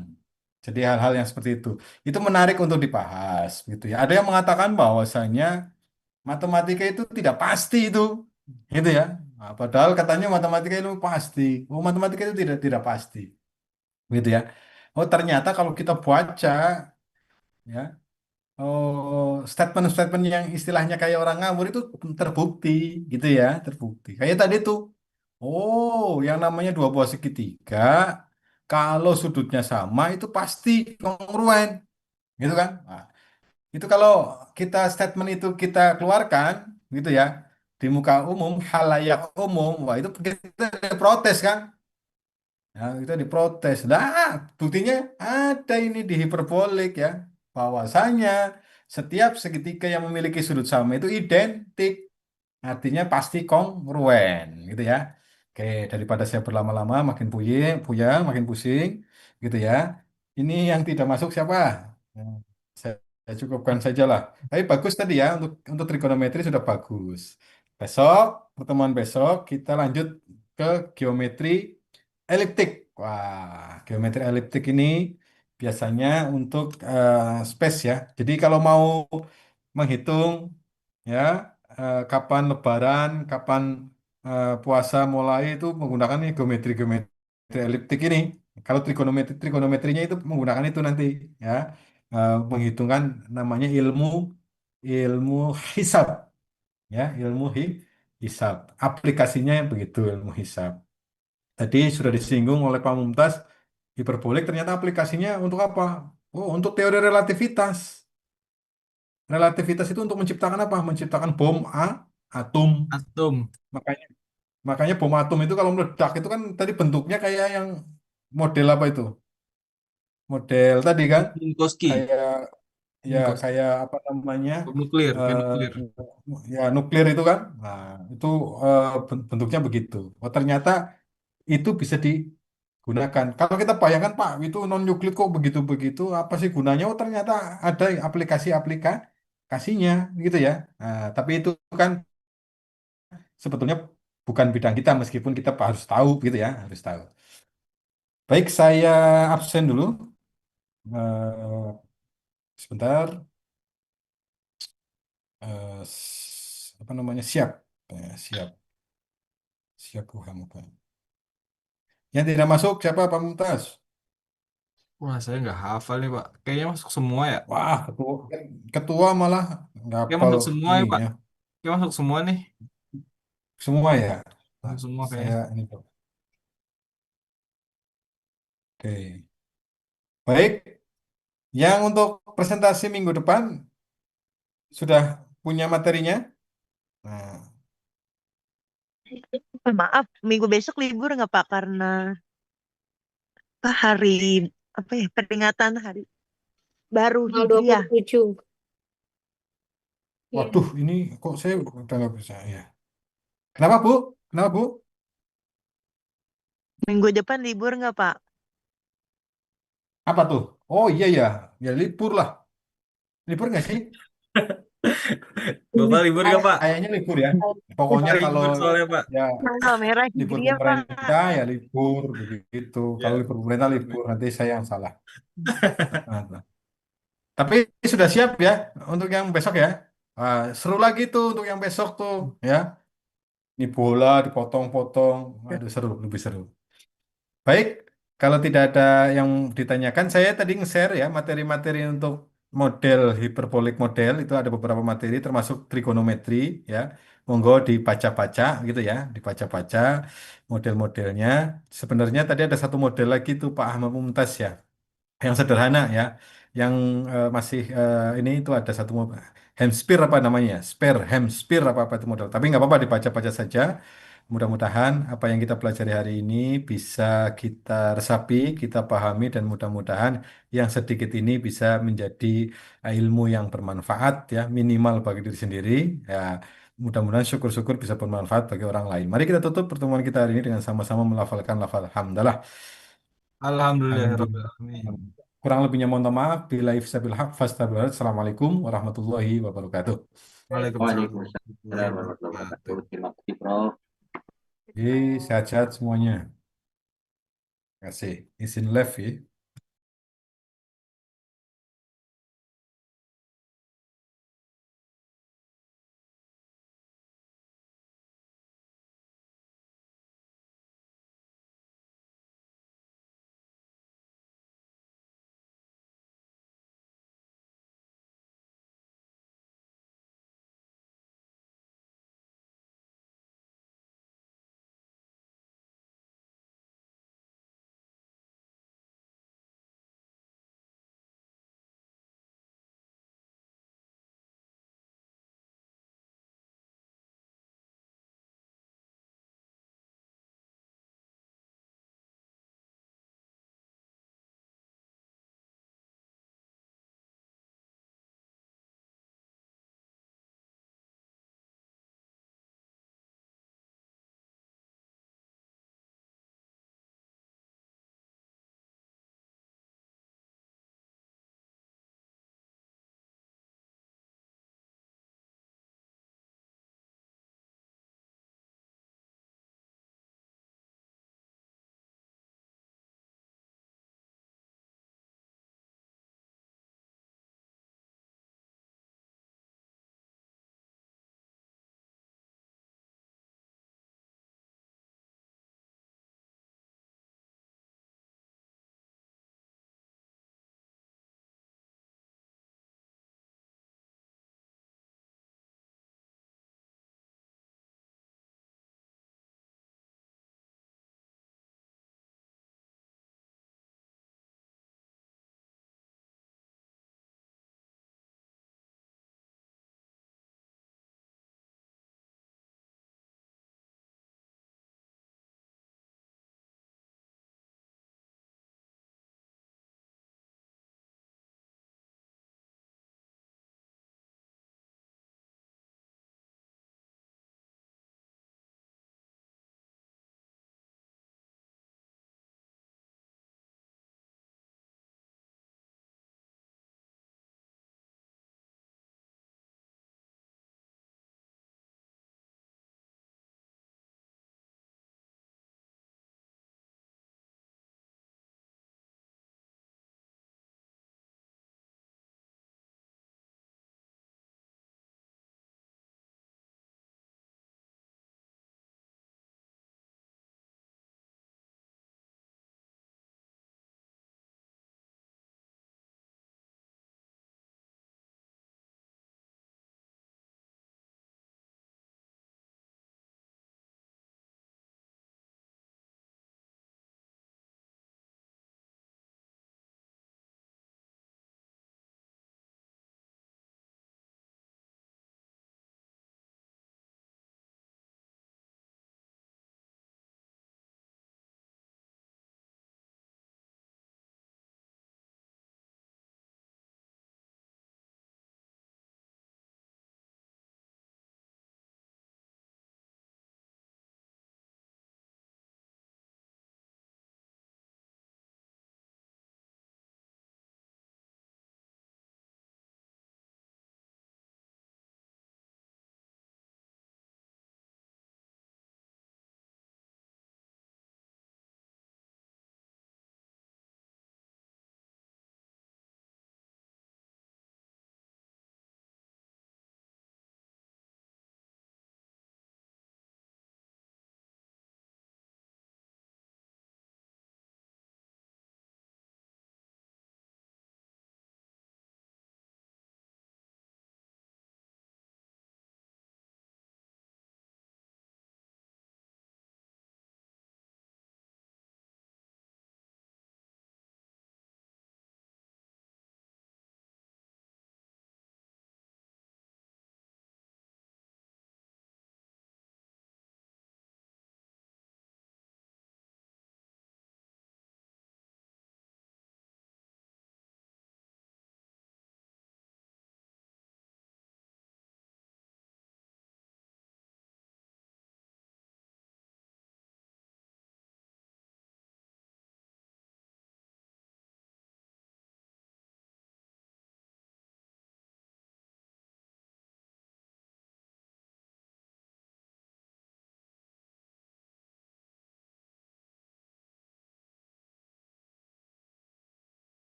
S3: Jadi hal-hal yang seperti itu menarik untuk dibahas, gitu ya. Ada yang mengatakan bahwasanya matematika itu tidak pasti itu, gitu ya. Nah, padahal katanya matematika itu pasti. Oh, matematika itu tidak pasti, gitu ya. Oh, ternyata kalau kita baca, ya, oh statement-statement yang istilahnya kayak orang ngawur itu terbukti, gitu ya, terbukti. Kayak tadi tuh, oh, yang namanya dua buah segitiga, kalau sudutnya sama itu pasti kongruen. Gitu kan? Nah, itu kalau kita statement itu kita keluarkan gitu ya di muka umum, halayak umum, wah itu kita protes kan? Nah, kita diprotes. Nah, buktinya ada ini di hiperbolik ya, bahwasanya setiap segitiga yang memiliki sudut sama itu identik. Artinya pasti kongruen gitu ya. Oke, daripada saya berlama-lama makin puyeng, puyeng, makin pusing gitu ya. Ini yang tidak masuk siapa? Hmm, saya cukupkan saja lah. Tapi bagus tadi ya untuk trigonometri sudah bagus. Besok, pertemuan besok kita lanjut ke geometri eliptik. Wah, geometri eliptik ini biasanya untuk space ya. Jadi kalau mau menghitung ya kapan lebaran, kapan puasa mulai itu menggunakan ini geometri eliptik ini. Kalau trigonometrinya itu menggunakan itu nanti ya. Menghitungkan namanya ilmu ilmu hisab ya, hisab. Aplikasinya begitu ilmu hisab. Tadi sudah disinggung oleh Pak Mumtaz, hiperbolik ternyata aplikasinya untuk apa? Oh, untuk teori relativitas. Relativitas itu untuk menciptakan apa? Menciptakan bom atom.
S1: Atom.
S3: Makanya makanya bom atom itu kalau meledak itu kan tadi bentuknya kayak yang model apa itu? Model tadi kan
S1: Minkowski.
S3: kayak ya
S1: Minkowski.
S3: kayak apa namanya?
S1: Bom nuklir, kayak
S3: eh,
S1: nuklir.
S3: ya nuklir itu kan. Nah, itu bentuknya begitu. Oh, ternyata itu bisa digunakan. Kalau kita bayangkan Pak, itu non nuklir kok begitu-begitu, apa sih gunanya? Oh, ternyata ada aplikasinya gitu ya. Nah, tapi itu kan sebetulnya bukan bidang kita meskipun kita harus tahu gitu ya, harus tahu. Baik, saya absen dulu. Sebentar. Apa namanya? Siap. Siap. Siap muka. Yang tidak masuk siapa Pak Mumtaz?
S1: Wah, saya nggak hafal nih, Pak. Kayaknya masuk semua ya.
S3: Wah, ketua malah nggak
S1: Kayak
S3: hafal
S1: masuk semua ya, Pak.
S3: ininya.
S1: Kayak masuk semua nih.
S3: Semua ya. Nah,
S1: Masuk semua
S3: saya
S1: kayaknya.
S3: ini Pak. Oke. Baik, yang untuk presentasi minggu depan sudah punya materinya? Nah,
S6: Maaf, minggu besok libur nggak Pak? Karena apa, hari apa ya, peringatan hari baru
S2: Tanggal
S6: Hijriah.
S2: 27. Iya.
S3: waduh, ini kok saya udah nggak bisa ya. Kenapa Bu? Kenapa Bu?
S6: Minggu depan libur nggak Pak?
S3: Apa tuh? Oh iya ya, ya libur lah. Libur nggak sih?
S1: Bapak libur nggak, Pak?
S3: Kayaknya libur ya.
S1: Bapak
S3: Pokoknya kalau
S1: libur soalnya, Pak.
S3: ya
S6: Tanggal merah
S3: libur
S6: Hijriah Pak.
S3: pemerintah ya libur begitu. Kalau
S1: Ya.
S3: libur pemerintah libur nanti saya yang salah. Nah, tapi sudah siap ya untuk yang besok ya. Seru lagi tuh untuk yang besok tuh ya. Ini bola dipotong-potong. Aduh seru, lebih seru. Baik, kalau tidak ada yang ditanyakan, saya tadi nge-share ya materi-materi untuk model hiperbolik model itu ada beberapa materi termasuk trigonometri ya. Monggo dibaca-baca gitu ya, dibaca-baca model-modelnya. Sebenarnya tadi ada satu model lagi tuh Pak Ahmad Mumtaz ya, yang sederhana ya, yang masih ini itu ada satu Hemspire apa namanya, spare Hemspire apa apa itu model. Tapi nggak apa-apa dibaca-baca saja. Mudah-mudahan apa yang kita pelajari hari ini bisa kita resapi, kita pahami, dan mudah-mudahan yang sedikit ini bisa menjadi ilmu yang bermanfaat ya, minimal bagi diri sendiri. Ya, mudah-mudahan syukur-syukur bisa bermanfaat bagi orang lain. Mari kita tutup pertemuan kita hari ini dengan sama-sama melafalkan lafal hamdalah. Alhamdulillah.
S1: Alhamdulillahirrahmanirrahim.
S3: Kurang lebihnya mohon maaf. Bila ifsabil haq fastaghfirullah. Assalamualaikum warahmatullahi wabarakatuh.
S1: Waalaikumsalam warahmatullahi
S5: Waalaikumsalam warahmatullahi
S1: wabarakatuh.
S5: wabarakatuh. Terima kasih, Prof.
S3: Sehat-sehat semuanya. Terima kasih. Izin live ya.